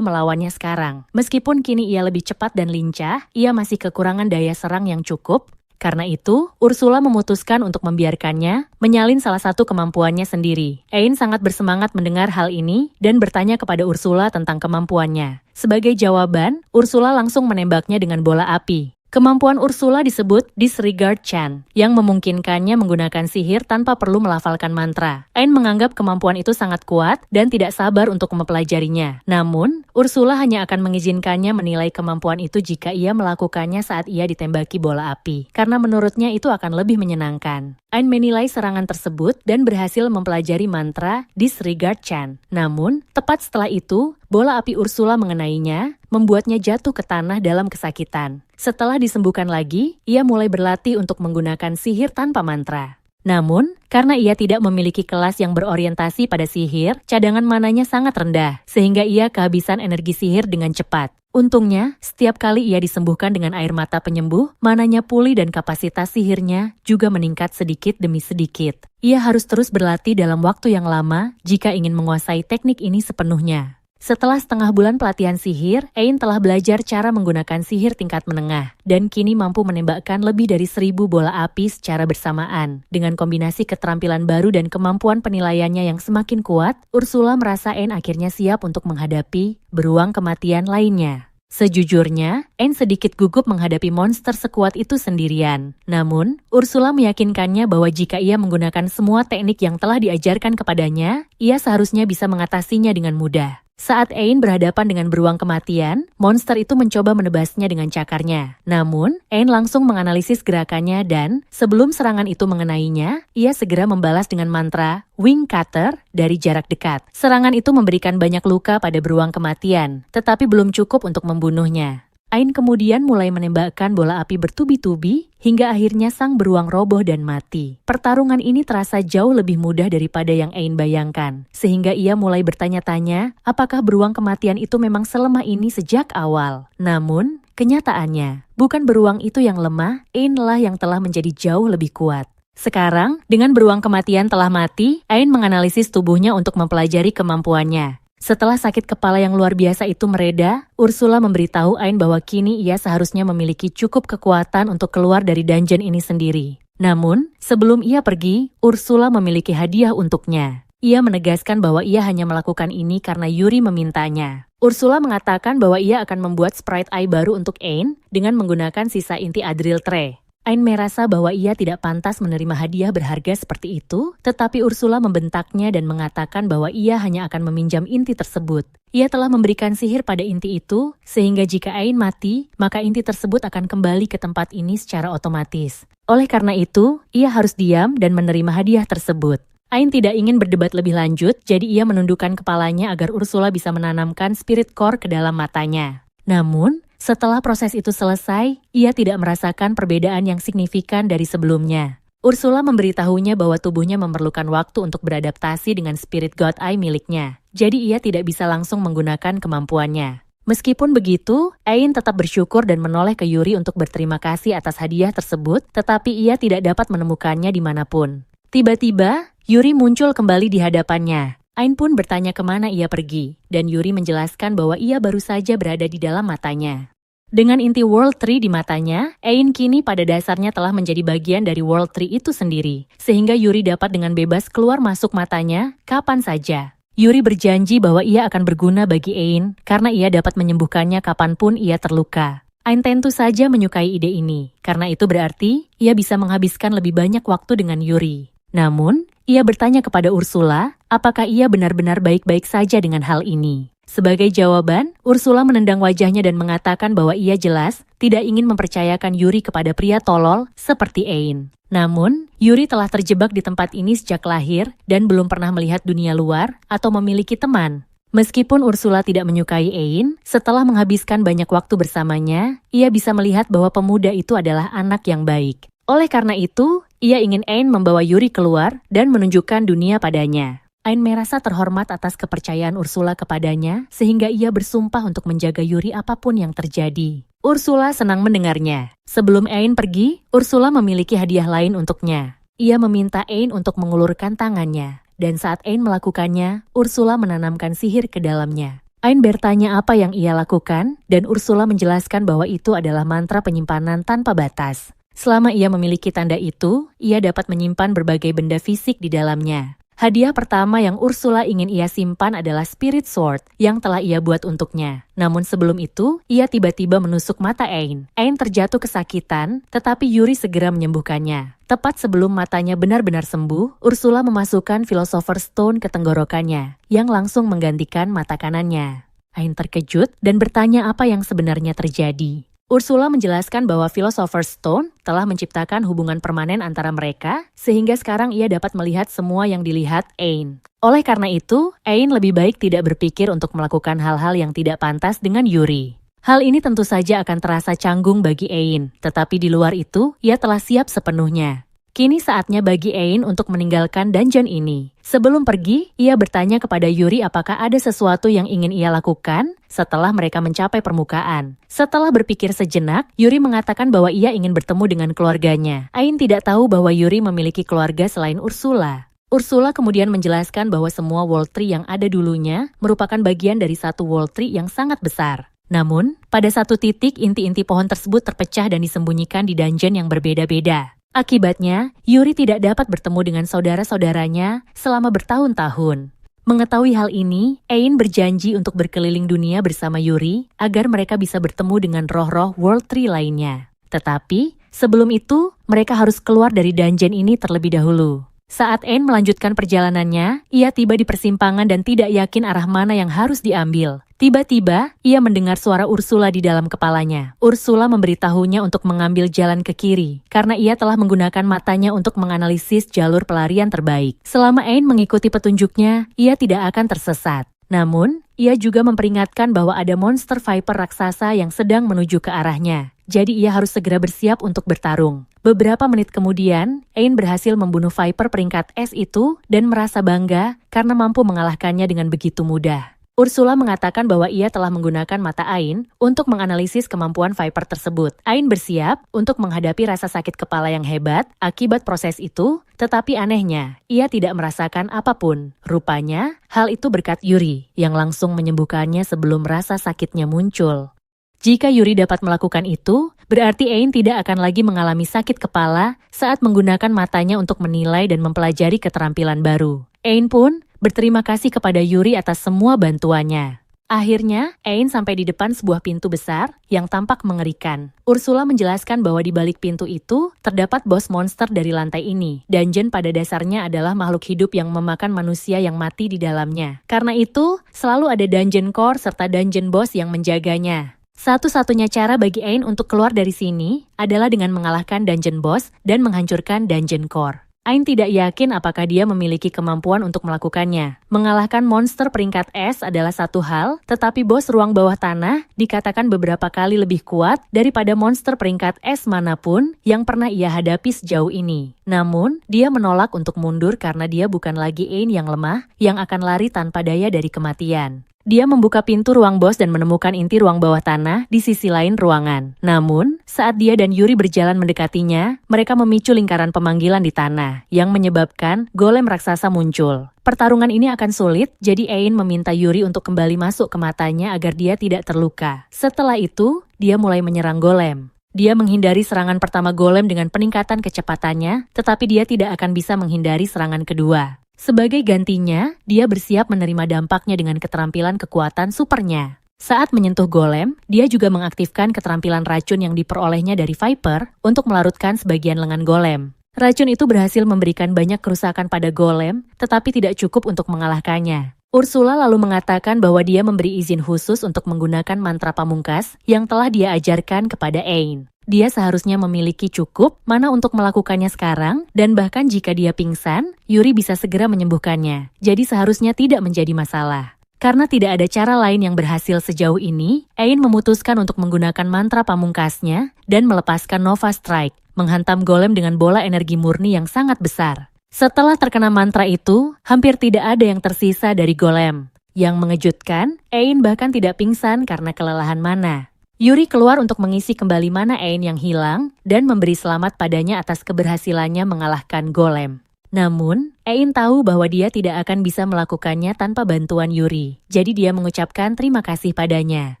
melawannya sekarang. Meskipun kini ia lebih cepat dan lincah, ia masih kekurangan daya serang yang cukup. Karena itu, Ursula memutuskan untuk membiarkannya menyalin salah satu kemampuannya sendiri. Ain sangat bersemangat mendengar hal ini dan bertanya kepada Ursula tentang kemampuannya. Sebagai jawaban, Ursula langsung menembaknya dengan bola api. Kemampuan Ursula disebut Disregard Chant, yang memungkinkannya menggunakan sihir tanpa perlu melafalkan mantra. Ain menganggap kemampuan itu sangat kuat dan tidak sabar untuk mempelajarinya. Namun, Ursula hanya akan mengizinkannya menilai kemampuan itu jika ia melakukannya saat ia ditembaki bola api, karena menurutnya itu akan lebih menyenangkan. Ain menilai serangan tersebut dan berhasil mempelajari mantra Disregard Chant. Namun, tepat setelah itu, bola api Ursula mengenainya, membuatnya jatuh ke tanah dalam kesakitan. Setelah disembuhkan lagi, ia mulai berlatih untuk menggunakan sihir tanpa mantra. Namun, karena ia tidak memiliki kelas yang berorientasi pada sihir, cadangan mananya sangat rendah, sehingga ia kehabisan energi sihir dengan cepat. Untungnya, setiap kali ia disembuhkan dengan air mata penyembuh, mananya pulih dan kapasitas sihirnya juga meningkat sedikit demi sedikit. Ia harus terus berlatih dalam waktu yang lama jika ingin menguasai teknik ini sepenuhnya. Setelah setengah bulan pelatihan sihir, Ain telah belajar cara menggunakan sihir tingkat menengah, dan kini mampu menembakkan lebih dari 1000 bola api secara bersamaan. Dengan kombinasi keterampilan baru dan kemampuan penilaiannya yang semakin kuat, Ursula merasa Ain akhirnya siap untuk menghadapi beruang kematian lainnya. Sejujurnya, Ain sedikit gugup menghadapi monster sekuat itu sendirian. Namun, Ursula meyakinkannya bahwa jika ia menggunakan semua teknik yang telah diajarkan kepadanya, ia seharusnya bisa mengatasinya dengan mudah. Saat Ain berhadapan dengan beruang kematian, monster itu mencoba menebasnya dengan cakarnya. Namun, Ain langsung menganalisis gerakannya dan, sebelum serangan itu mengenainya, ia segera membalas dengan mantra Wing Cutter dari jarak dekat. Serangan itu memberikan banyak luka pada beruang kematian, tetapi belum cukup untuk membunuhnya. Ain kemudian mulai menembakkan bola api bertubi-tubi hingga akhirnya sang beruang roboh dan mati. Pertarungan ini terasa jauh lebih mudah daripada yang Ain bayangkan, sehingga ia mulai bertanya-tanya apakah beruang kematian itu memang selemah ini sejak awal. Namun, kenyataannya, bukan beruang itu yang lemah, Ain lah yang telah menjadi jauh lebih kuat. Sekarang, dengan beruang kematian telah mati, Ain menganalisis tubuhnya untuk mempelajari kemampuannya. Setelah sakit kepala yang luar biasa itu mereda, Ursula memberitahu Ain bahwa kini ia seharusnya memiliki cukup kekuatan untuk keluar dari dungeon ini sendiri. Namun, sebelum ia pergi, Ursula memiliki hadiah untuknya. Ia menegaskan bahwa ia hanya melakukan ini karena Yuri memintanya. Ursula mengatakan bahwa ia akan membuat sprite eye baru untuk Ain dengan menggunakan sisa inti Adril Tre. Ain merasa bahwa ia tidak pantas menerima hadiah berharga seperti itu, tetapi Ursula membentaknya dan mengatakan bahwa ia hanya akan meminjam inti tersebut. Ia telah memberikan sihir pada inti itu, sehingga jika Ain mati, maka inti tersebut akan kembali ke tempat ini secara otomatis. Oleh karena itu, ia harus diam dan menerima hadiah tersebut. Ain tidak ingin berdebat lebih lanjut, jadi ia menundukkan kepalanya agar Ursula bisa menanamkan spirit core ke dalam matanya. Namun, setelah proses itu selesai, ia tidak merasakan perbedaan yang signifikan dari sebelumnya. Ursula memberitahunya bahwa tubuhnya memerlukan waktu untuk beradaptasi dengan Spirit God Eye miliknya, jadi ia tidak bisa langsung menggunakan kemampuannya. Meskipun begitu, Ain tetap bersyukur dan menoleh ke Yuri untuk berterima kasih atas hadiah tersebut, tetapi ia tidak dapat menemukannya dimanapun. Tiba-tiba, Yuri muncul kembali di hadapannya. Ain pun bertanya kemana ia pergi, dan Yuri menjelaskan bahwa ia baru saja berada di dalam matanya. Dengan inti World Tree di matanya, Ain kini pada dasarnya telah menjadi bagian dari World Tree itu sendiri, sehingga Yuri dapat dengan bebas keluar masuk matanya kapan saja. Yuri berjanji bahwa ia akan berguna bagi Ain karena ia dapat menyembuhkannya kapanpun ia terluka. Ain tentu saja menyukai ide ini, karena itu berarti ia bisa menghabiskan lebih banyak waktu dengan Yuri. Namun, ia bertanya kepada Ursula, apakah ia benar-benar baik-baik saja dengan hal ini. Sebagai jawaban, Ursula menendang wajahnya dan mengatakan bahwa ia jelas tidak ingin mempercayakan Yuri kepada pria tolol seperti Ain. Namun, Yuri telah terjebak di tempat ini sejak lahir dan belum pernah melihat dunia luar atau memiliki teman. Meskipun Ursula tidak menyukai Ain, setelah menghabiskan banyak waktu bersamanya, ia bisa melihat bahwa pemuda itu adalah anak yang baik. Oleh karena itu, ia ingin Ain membawa Yuri keluar dan menunjukkan dunia padanya. Ain merasa terhormat atas kepercayaan Ursula kepadanya, sehingga ia bersumpah untuk menjaga Yuri apapun yang terjadi. Ursula senang mendengarnya. Sebelum Ain pergi, Ursula memiliki hadiah lain untuknya. Ia meminta Ain untuk mengulurkan tangannya, dan saat Ain melakukannya, Ursula menanamkan sihir ke dalamnya. Ain bertanya apa yang ia lakukan, dan Ursula menjelaskan bahwa itu adalah mantra penyimpanan tanpa batas. Selama ia memiliki tanda itu, ia dapat menyimpan berbagai benda fisik di dalamnya. Hadiah pertama yang Ursula ingin ia simpan adalah Spirit Sword yang telah ia buat untuknya. Namun sebelum itu, ia tiba-tiba menusuk mata Ain. Ain terjatuh kesakitan, tetapi Yuri segera menyembuhkannya. Tepat sebelum matanya benar-benar sembuh, Ursula memasukkan Philosopher's Stone ke tenggorokannya, yang langsung menggantikan mata kanannya. Ain terkejut dan bertanya apa yang sebenarnya terjadi. Ursula menjelaskan bahwa Philosopher's Stone telah menciptakan hubungan permanen antara mereka, sehingga sekarang ia dapat melihat semua yang dilihat Ain. Oleh karena itu, Ain lebih baik tidak berpikir untuk melakukan hal-hal yang tidak pantas dengan Yuri. Hal ini tentu saja akan terasa canggung bagi Ain, tetapi di luar itu, ia telah siap sepenuhnya. Kini saatnya bagi Ain untuk meninggalkan dungeon ini. Sebelum pergi, ia bertanya kepada Yuri apakah ada sesuatu yang ingin ia lakukan setelah mereka mencapai permukaan. Setelah berpikir sejenak, Yuri mengatakan bahwa ia ingin bertemu dengan keluarganya. Ain tidak tahu bahwa Yuri memiliki keluarga selain Ursula. Ursula kemudian menjelaskan bahwa semua World Tree yang ada dulunya merupakan bagian dari satu World Tree yang sangat besar. Namun, pada satu titik inti-inti pohon tersebut terpecah dan disembunyikan di dungeon yang berbeda-beda. Akibatnya, Yuri tidak dapat bertemu dengan saudara-saudaranya selama bertahun-tahun. Mengetahui hal ini, Ain berjanji untuk berkeliling dunia bersama Yuri agar mereka bisa bertemu dengan roh-roh World Tree lainnya. Tetapi, sebelum itu, mereka harus keluar dari dungeon ini terlebih dahulu. Saat Ain melanjutkan perjalanannya, ia tiba di persimpangan dan tidak yakin arah mana yang harus diambil. Tiba-tiba, ia mendengar suara Ursula di dalam kepalanya. Ursula memberitahunya untuk mengambil jalan ke kiri, karena ia telah menggunakan matanya untuk menganalisis jalur pelarian terbaik. Selama Ain mengikuti petunjuknya, ia tidak akan tersesat. Namun, ia juga memperingatkan bahwa ada monster Viper raksasa yang sedang menuju ke arahnya. Jadi ia harus segera bersiap untuk bertarung. Beberapa menit kemudian, Ain berhasil membunuh Viper peringkat S itu dan merasa bangga karena mampu mengalahkannya dengan begitu mudah. Ursula mengatakan bahwa ia telah menggunakan mata Ain untuk menganalisis kemampuan Viper tersebut. Ain bersiap untuk menghadapi rasa sakit kepala yang hebat akibat proses itu, tetapi anehnya, ia tidak merasakan apapun. Rupanya, hal itu berkat Yuri, yang langsung menyembuhkannya sebelum rasa sakitnya muncul. Jika Yuri dapat melakukan itu, berarti Ain tidak akan lagi mengalami sakit kepala saat menggunakan matanya untuk menilai dan mempelajari keterampilan baru. Ain pun berterima kasih kepada Yuri atas semua bantuannya. Akhirnya, Ain sampai di depan sebuah pintu besar yang tampak mengerikan. Ursula menjelaskan bahwa di balik pintu itu terdapat bos monster dari lantai ini. Dungeon pada dasarnya adalah makhluk hidup yang memakan manusia yang mati di dalamnya. Karena itu, selalu ada dungeon core serta dungeon boss yang menjaganya. Satu-satunya cara bagi Ain untuk keluar dari sini adalah dengan mengalahkan dungeon boss dan menghancurkan dungeon core. Ain tidak yakin apakah dia memiliki kemampuan untuk melakukannya. Mengalahkan monster peringkat S adalah satu hal, tetapi bos ruang bawah tanah dikatakan beberapa kali lebih kuat daripada monster peringkat S manapun yang pernah ia hadapi sejauh ini. Namun, dia menolak untuk mundur karena dia bukan lagi Ain yang lemah, yang akan lari tanpa daya dari kematian. Dia membuka pintu ruang bos dan menemukan inti ruang bawah tanah di sisi lain ruangan. Namun, saat dia dan Yuri berjalan mendekatinya, mereka memicu lingkaran pemanggilan di tanah, yang menyebabkan golem raksasa muncul. Pertarungan ini akan sulit, jadi Ain meminta Yuri untuk kembali masuk ke matanya agar dia tidak terluka. Setelah itu, dia mulai menyerang golem. Dia menghindari serangan pertama golem dengan peningkatan kecepatannya, tetapi dia tidak akan bisa menghindari serangan kedua. Sebagai gantinya, dia bersiap menerima dampaknya dengan keterampilan kekuatan supernya. Saat menyentuh golem, dia juga mengaktifkan keterampilan racun yang diperolehnya dari Viper untuk melarutkan sebagian lengan golem. Racun itu berhasil memberikan banyak kerusakan pada golem, tetapi tidak cukup untuk mengalahkannya. Ursula lalu mengatakan bahwa dia memberi izin khusus untuk menggunakan mantra pamungkas yang telah dia ajarkan kepada Ain. Dia seharusnya memiliki cukup mana untuk melakukannya sekarang, dan bahkan jika dia pingsan, Yuri bisa segera menyembuhkannya. Jadi seharusnya tidak menjadi masalah. Karena tidak ada cara lain yang berhasil sejauh ini, Ain memutuskan untuk menggunakan mantra pamungkasnya dan melepaskan Nova Strike, menghantam golem dengan bola energi murni yang sangat besar. Setelah terkena mantra itu, hampir tidak ada yang tersisa dari golem. Yang mengejutkan, Ain bahkan tidak pingsan karena kelelahan mana. Yuri keluar untuk mengisi kembali mana Ain yang hilang dan memberi selamat padanya atas keberhasilannya mengalahkan golem. Namun, Ain tahu bahwa dia tidak akan bisa melakukannya tanpa bantuan Yuri. Jadi dia mengucapkan terima kasih padanya.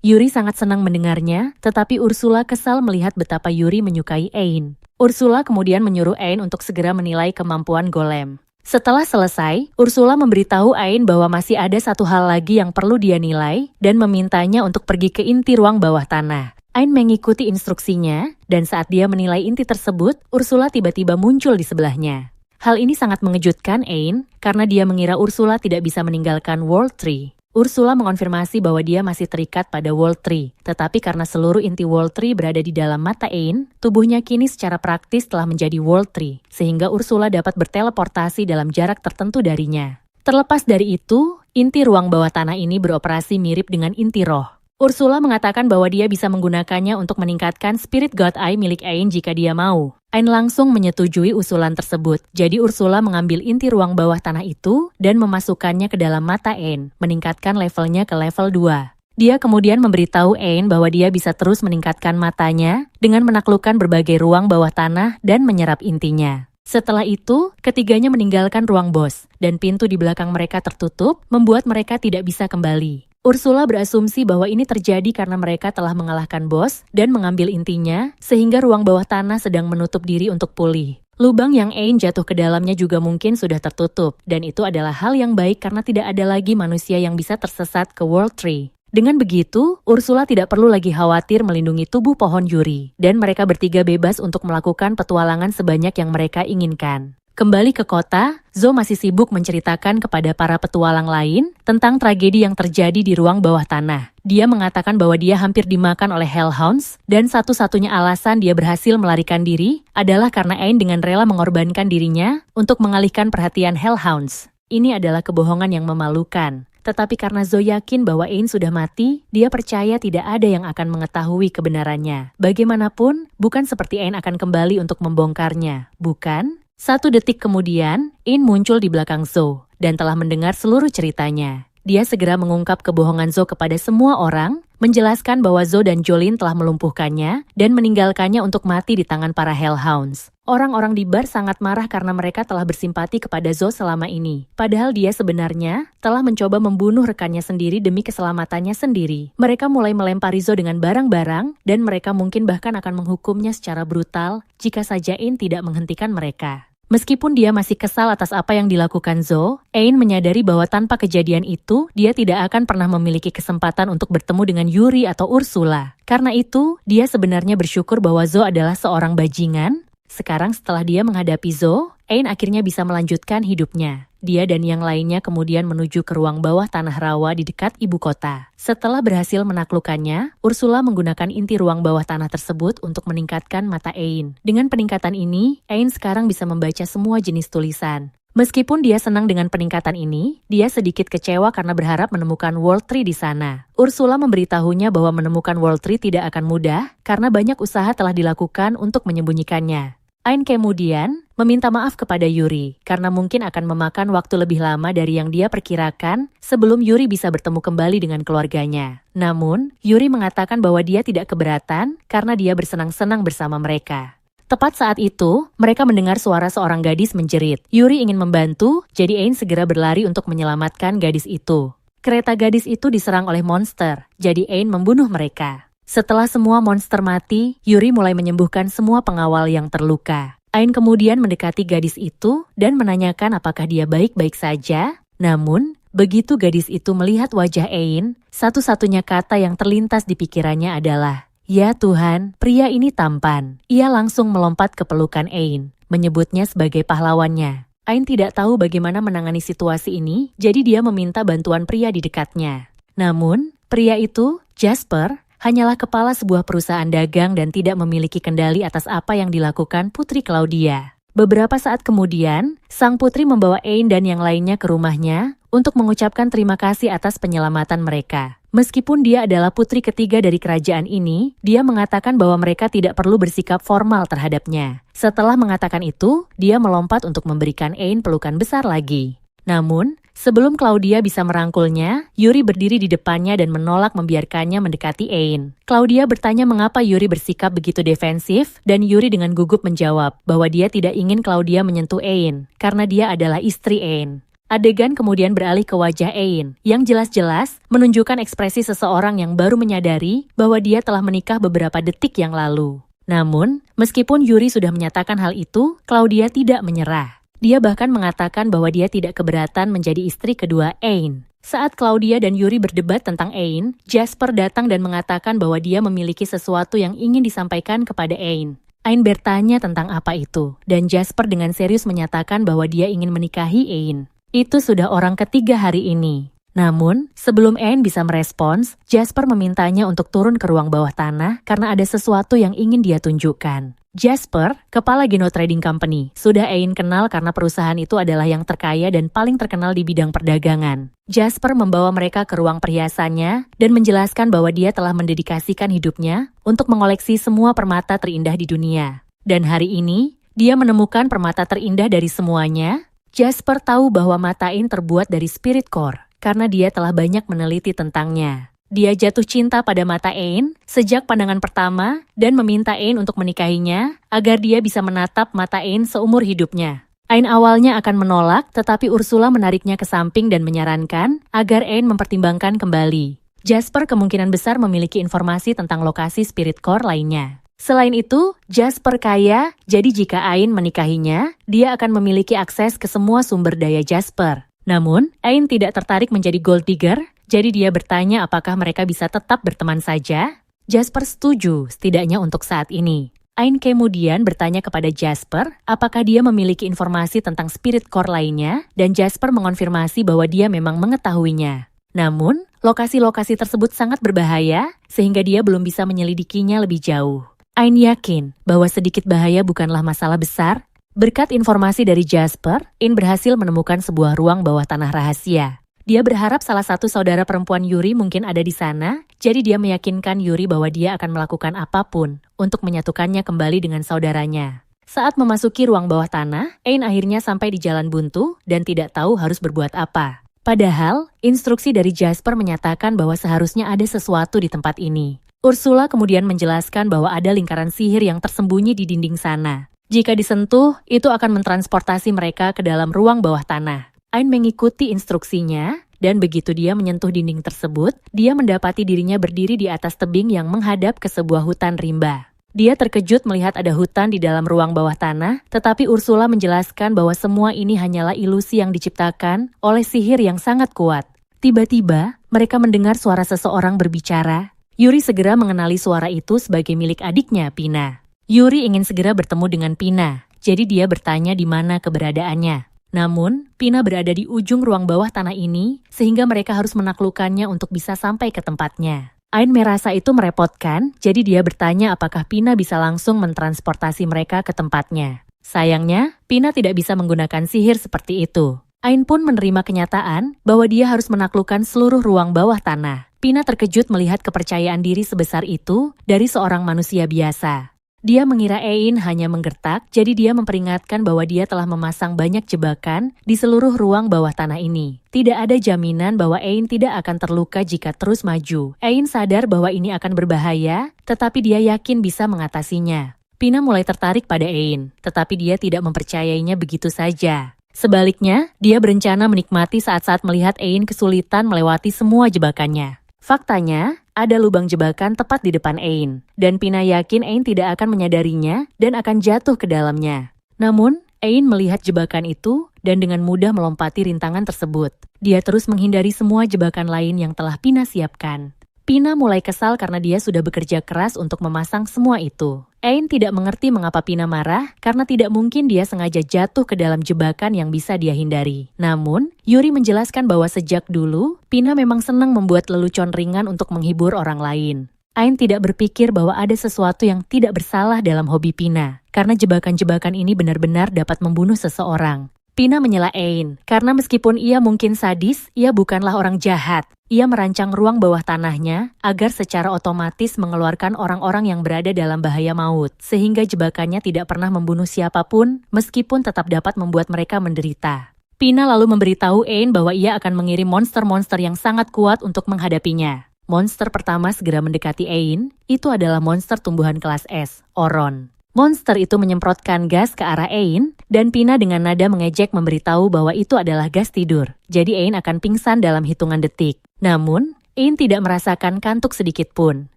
Yuri sangat senang mendengarnya, tetapi Ursula kesal melihat betapa Yuri menyukai Ain. Ursula kemudian menyuruh Ain untuk segera menilai kemampuan golem. Setelah selesai, Ursula memberitahu Ain bahwa masih ada satu hal lagi yang perlu dia nilai dan memintanya untuk pergi ke inti ruang bawah tanah. Ain mengikuti instruksinya, dan saat dia menilai inti tersebut, Ursula tiba-tiba muncul di sebelahnya. Hal ini sangat mengejutkan Ain, karena dia mengira Ursula tidak bisa meninggalkan World Tree. Ursula mengonfirmasi bahwa dia masih terikat pada World Tree, tetapi karena seluruh inti World Tree berada di dalam mata Ain, tubuhnya kini secara praktis telah menjadi World Tree, sehingga Ursula dapat berteleportasi dalam jarak tertentu darinya. Terlepas dari itu, inti ruang bawah tanah ini beroperasi mirip dengan inti roh. Ursula mengatakan bahwa dia bisa menggunakannya untuk meningkatkan Spirit God Eye milik Ain jika dia mau. Ain langsung menyetujui usulan tersebut. Jadi Ursula mengambil inti ruang bawah tanah itu dan memasukkannya ke dalam mata Ain, meningkatkan levelnya ke level 2. Dia kemudian memberitahu Ain bahwa dia bisa terus meningkatkan matanya dengan menaklukkan berbagai ruang bawah tanah dan menyerap intinya. Setelah itu, ketiganya meninggalkan ruang bos, dan pintu di belakang mereka tertutup, membuat mereka tidak bisa kembali. Ursula berasumsi bahwa ini terjadi karena mereka telah mengalahkan bos dan mengambil intinya, sehingga ruang bawah tanah sedang menutup diri untuk pulih. Lubang yang Ain jatuh ke dalamnya juga mungkin sudah tertutup, dan itu adalah hal yang baik karena tidak ada lagi manusia yang bisa tersesat ke World Tree. Dengan begitu, Ursula tidak perlu lagi khawatir melindungi tubuh pohon Yuri, dan mereka bertiga bebas untuk melakukan petualangan sebanyak yang mereka inginkan. Kembali ke kota, Zo masih sibuk menceritakan kepada para petualang lain tentang tragedi yang terjadi di ruang bawah tanah. Dia mengatakan bahwa dia hampir dimakan oleh Hellhounds, dan satu-satunya alasan dia berhasil melarikan diri adalah karena Ain dengan rela mengorbankan dirinya untuk mengalihkan perhatian Hellhounds. Ini adalah kebohongan yang memalukan. Tetapi karena Zo yakin bahwa Ain sudah mati, dia percaya tidak ada yang akan mengetahui kebenarannya. Bagaimanapun, bukan seperti Ain akan kembali untuk membongkarnya, bukan? 1 detik kemudian, Ain muncul di belakang Zo dan telah mendengar seluruh ceritanya. Dia segera mengungkap kebohongan Zo kepada semua orang, menjelaskan bahwa Zo dan Jolene telah melumpuhkannya dan meninggalkannya untuk mati di tangan para Hellhounds. Orang-orang di bar sangat marah karena mereka telah bersimpati kepada Zo selama ini. Padahal dia sebenarnya telah mencoba membunuh rekannya sendiri demi keselamatannya sendiri. Mereka mulai melempari Zo dengan barang-barang dan mereka mungkin bahkan akan menghukumnya secara brutal jika saja Ain tidak menghentikan mereka. Meskipun dia masih kesal atas apa yang dilakukan Zo, Ain menyadari bahwa tanpa kejadian itu, dia tidak akan pernah memiliki kesempatan untuk bertemu dengan Yuri atau Ursula. Karena itu, dia sebenarnya bersyukur bahwa Zo adalah seorang bajingan. Sekarang setelah dia menghadapi Zo, Ain akhirnya bisa melanjutkan hidupnya. Dia dan yang lainnya kemudian menuju ke ruang bawah tanah rawa di dekat ibu kota. Setelah berhasil menaklukkannya, Ursula menggunakan inti ruang bawah tanah tersebut untuk meningkatkan mata Ain. Dengan peningkatan ini, Ain sekarang bisa membaca semua jenis tulisan. Meskipun dia senang dengan peningkatan ini, dia sedikit kecewa karena berharap menemukan World Tree di sana. Ursula memberitahunya bahwa menemukan World Tree tidak akan mudah karena banyak usaha telah dilakukan untuk menyembunyikannya. Ain kemudian meminta maaf kepada Yuri karena mungkin akan memakan waktu lebih lama dari yang dia perkirakan sebelum Yuri bisa bertemu kembali dengan keluarganya. Namun, Yuri mengatakan bahwa dia tidak keberatan karena dia bersenang-senang bersama mereka. Tepat saat itu, mereka mendengar suara seorang gadis menjerit. Yuri ingin membantu, jadi Ain segera berlari untuk menyelamatkan gadis itu. Kereta gadis itu diserang oleh monster, jadi Ain membunuh mereka. Setelah semua monster mati, Yuri mulai menyembuhkan semua pengawal yang terluka. Ain kemudian mendekati gadis itu dan menanyakan apakah dia baik-baik saja. Namun, begitu gadis itu melihat wajah Ain, satu-satunya kata yang terlintas di pikirannya adalah, "Ya Tuhan, pria ini tampan." Ia langsung melompat ke pelukan Ain, menyebutnya sebagai pahlawannya. Ain tidak tahu bagaimana menangani situasi ini, jadi dia meminta bantuan pria di dekatnya. Namun, pria itu, Jasper, hanyalah kepala sebuah perusahaan dagang dan tidak memiliki kendali atas apa yang dilakukan Putri Claudia. Beberapa saat kemudian, sang putri membawa Ain dan yang lainnya ke rumahnya untuk mengucapkan terima kasih atas penyelamatan mereka. Meskipun dia adalah putri ketiga dari kerajaan ini, dia mengatakan bahwa mereka tidak perlu bersikap formal terhadapnya. Setelah mengatakan itu, dia melompat untuk memberikan Ain pelukan besar lagi. Namun, sebelum Claudia bisa merangkulnya, Yuri berdiri di depannya dan menolak membiarkannya mendekati Ain. Claudia bertanya mengapa Yuri bersikap begitu defensif, dan Yuri dengan gugup menjawab bahwa dia tidak ingin Claudia menyentuh Ain, karena dia adalah istri Ain. Adegan kemudian beralih ke wajah Ain, yang jelas-jelas menunjukkan ekspresi seseorang yang baru menyadari bahwa dia telah menikah beberapa detik yang lalu. Namun, meskipun Yuri sudah menyatakan hal itu, Claudia tidak menyerah. Dia bahkan mengatakan bahwa dia tidak keberatan menjadi istri kedua Ain. Saat Claudia dan Yuri berdebat tentang Ain, Jasper datang dan mengatakan bahwa dia memiliki sesuatu yang ingin disampaikan kepada Ain. Ain bertanya tentang apa itu, dan Jasper dengan serius menyatakan bahwa dia ingin menikahi Ain. Itu sudah orang ketiga hari ini. Namun, sebelum Ain bisa merespons, Jasper memintanya untuk turun ke ruang bawah tanah karena ada sesuatu yang ingin dia tunjukkan. Jasper, kepala Geno Trading Company, sudah Ain kenal karena perusahaan itu adalah yang terkaya dan paling terkenal di bidang perdagangan. Jasper membawa mereka ke ruang perhiasannya dan menjelaskan bahwa dia telah mendedikasikan hidupnya untuk mengoleksi semua permata terindah di dunia. Dan hari ini, dia menemukan permata terindah dari semuanya. Jasper tahu bahwa mata Ain terbuat dari spirit core, karena dia telah banyak meneliti tentangnya. Dia jatuh cinta pada mata Ain sejak pandangan pertama dan meminta Ain untuk menikahinya agar dia bisa menatap mata Ain seumur hidupnya. Ain awalnya akan menolak, tetapi Ursula menariknya ke samping dan menyarankan agar Ain mempertimbangkan kembali. Jasper kemungkinan besar memiliki informasi tentang lokasi spirit core lainnya. Selain itu, Jasper kaya, jadi jika Ain menikahinya, dia akan memiliki akses ke semua sumber daya Jasper. Namun, Ain tidak tertarik menjadi gold digger, jadi dia bertanya apakah mereka bisa tetap berteman saja. Jasper setuju, setidaknya untuk saat ini. Ain kemudian bertanya kepada Jasper apakah dia memiliki informasi tentang spirit core lainnya, dan Jasper mengonfirmasi bahwa dia memang mengetahuinya. Namun, lokasi-lokasi tersebut sangat berbahaya, sehingga dia belum bisa menyelidikinya lebih jauh. Ain yakin bahwa sedikit bahaya bukanlah masalah besar. Berkat informasi dari Jasper, Ain berhasil menemukan sebuah ruang bawah tanah rahasia. Dia berharap salah satu saudara perempuan Yuri mungkin ada di sana, jadi dia meyakinkan Yuri bahwa dia akan melakukan apapun untuk menyatukannya kembali dengan saudaranya. Saat memasuki ruang bawah tanah, Ain akhirnya sampai di jalan buntu dan tidak tahu harus berbuat apa. Padahal, instruksi dari Jasper menyatakan bahwa seharusnya ada sesuatu di tempat ini. Ursula kemudian menjelaskan bahwa ada lingkaran sihir yang tersembunyi di dinding sana. Jika disentuh, itu akan mentransportasi mereka ke dalam ruang bawah tanah. Ain mengikuti instruksinya, dan begitu dia menyentuh dinding tersebut, dia mendapati dirinya berdiri di atas tebing yang menghadap ke sebuah hutan rimba. Dia terkejut melihat ada hutan di dalam ruang bawah tanah, tetapi Ursula menjelaskan bahwa semua ini hanyalah ilusi yang diciptakan oleh sihir yang sangat kuat. Tiba-tiba, mereka mendengar suara seseorang berbicara. Yuri segera mengenali suara itu sebagai milik adiknya, Pina. Yuri ingin segera bertemu dengan Pina, jadi dia bertanya di mana keberadaannya. Namun, Pina berada di ujung ruang bawah tanah ini, sehingga mereka harus menaklukkannya untuk bisa sampai ke tempatnya. Ain merasa itu merepotkan, jadi dia bertanya apakah Pina bisa langsung mentransportasi mereka ke tempatnya. Sayangnya, Pina tidak bisa menggunakan sihir seperti itu. Ain pun menerima kenyataan bahwa dia harus menaklukkan seluruh ruang bawah tanah. Pina terkejut melihat kepercayaan diri sebesar itu dari seorang manusia biasa. Dia mengira Ain hanya menggertak, jadi dia memperingatkan bahwa dia telah memasang banyak jebakan di seluruh ruang bawah tanah ini. Tidak ada jaminan bahwa Ain tidak akan terluka jika terus maju. Ain sadar bahwa ini akan berbahaya, tetapi dia yakin bisa mengatasinya. Pina mulai tertarik pada Ain, tetapi dia tidak mempercayainya begitu saja. Sebaliknya, dia berencana menikmati saat-saat melihat Ain kesulitan melewati semua jebakannya. Faktanya, ada lubang jebakan tepat di depan Ain, dan Pina yakin Ain tidak akan menyadarinya dan akan jatuh ke dalamnya. Namun, Ain melihat jebakan itu dan dengan mudah melompati rintangan tersebut. Dia terus menghindari semua jebakan lain yang telah Pina siapkan. Pina mulai kesal karena dia sudah bekerja keras untuk memasang semua itu. Ain tidak mengerti mengapa Pina marah, karena tidak mungkin dia sengaja jatuh ke dalam jebakan yang bisa dia hindari. Namun, Yuri menjelaskan bahwa sejak dulu, Pina memang senang membuat lelucon ringan untuk menghibur orang lain. Ain tidak berpikir bahwa ada sesuatu yang tidak bersalah dalam hobi Pina, karena jebakan-jebakan ini benar-benar dapat membunuh seseorang. Pina menyela Ain, karena meskipun ia mungkin sadis, ia bukanlah orang jahat. Ia merancang ruang bawah tanahnya agar secara otomatis mengeluarkan orang-orang yang berada dalam bahaya maut, sehingga jebakannya tidak pernah membunuh siapapun, meskipun tetap dapat membuat mereka menderita. Pina lalu memberitahu Ain bahwa ia akan mengirim monster-monster yang sangat kuat untuk menghadapinya. Monster pertama segera mendekati Ain, itu adalah monster tumbuhan kelas es, Oron. Monster itu menyemprotkan gas ke arah Ain, dan Pina dengan nada mengejek memberitahu bahwa itu adalah gas tidur. Jadi Ain akan pingsan dalam hitungan detik. Namun, Ain tidak merasakan kantuk sedikit pun,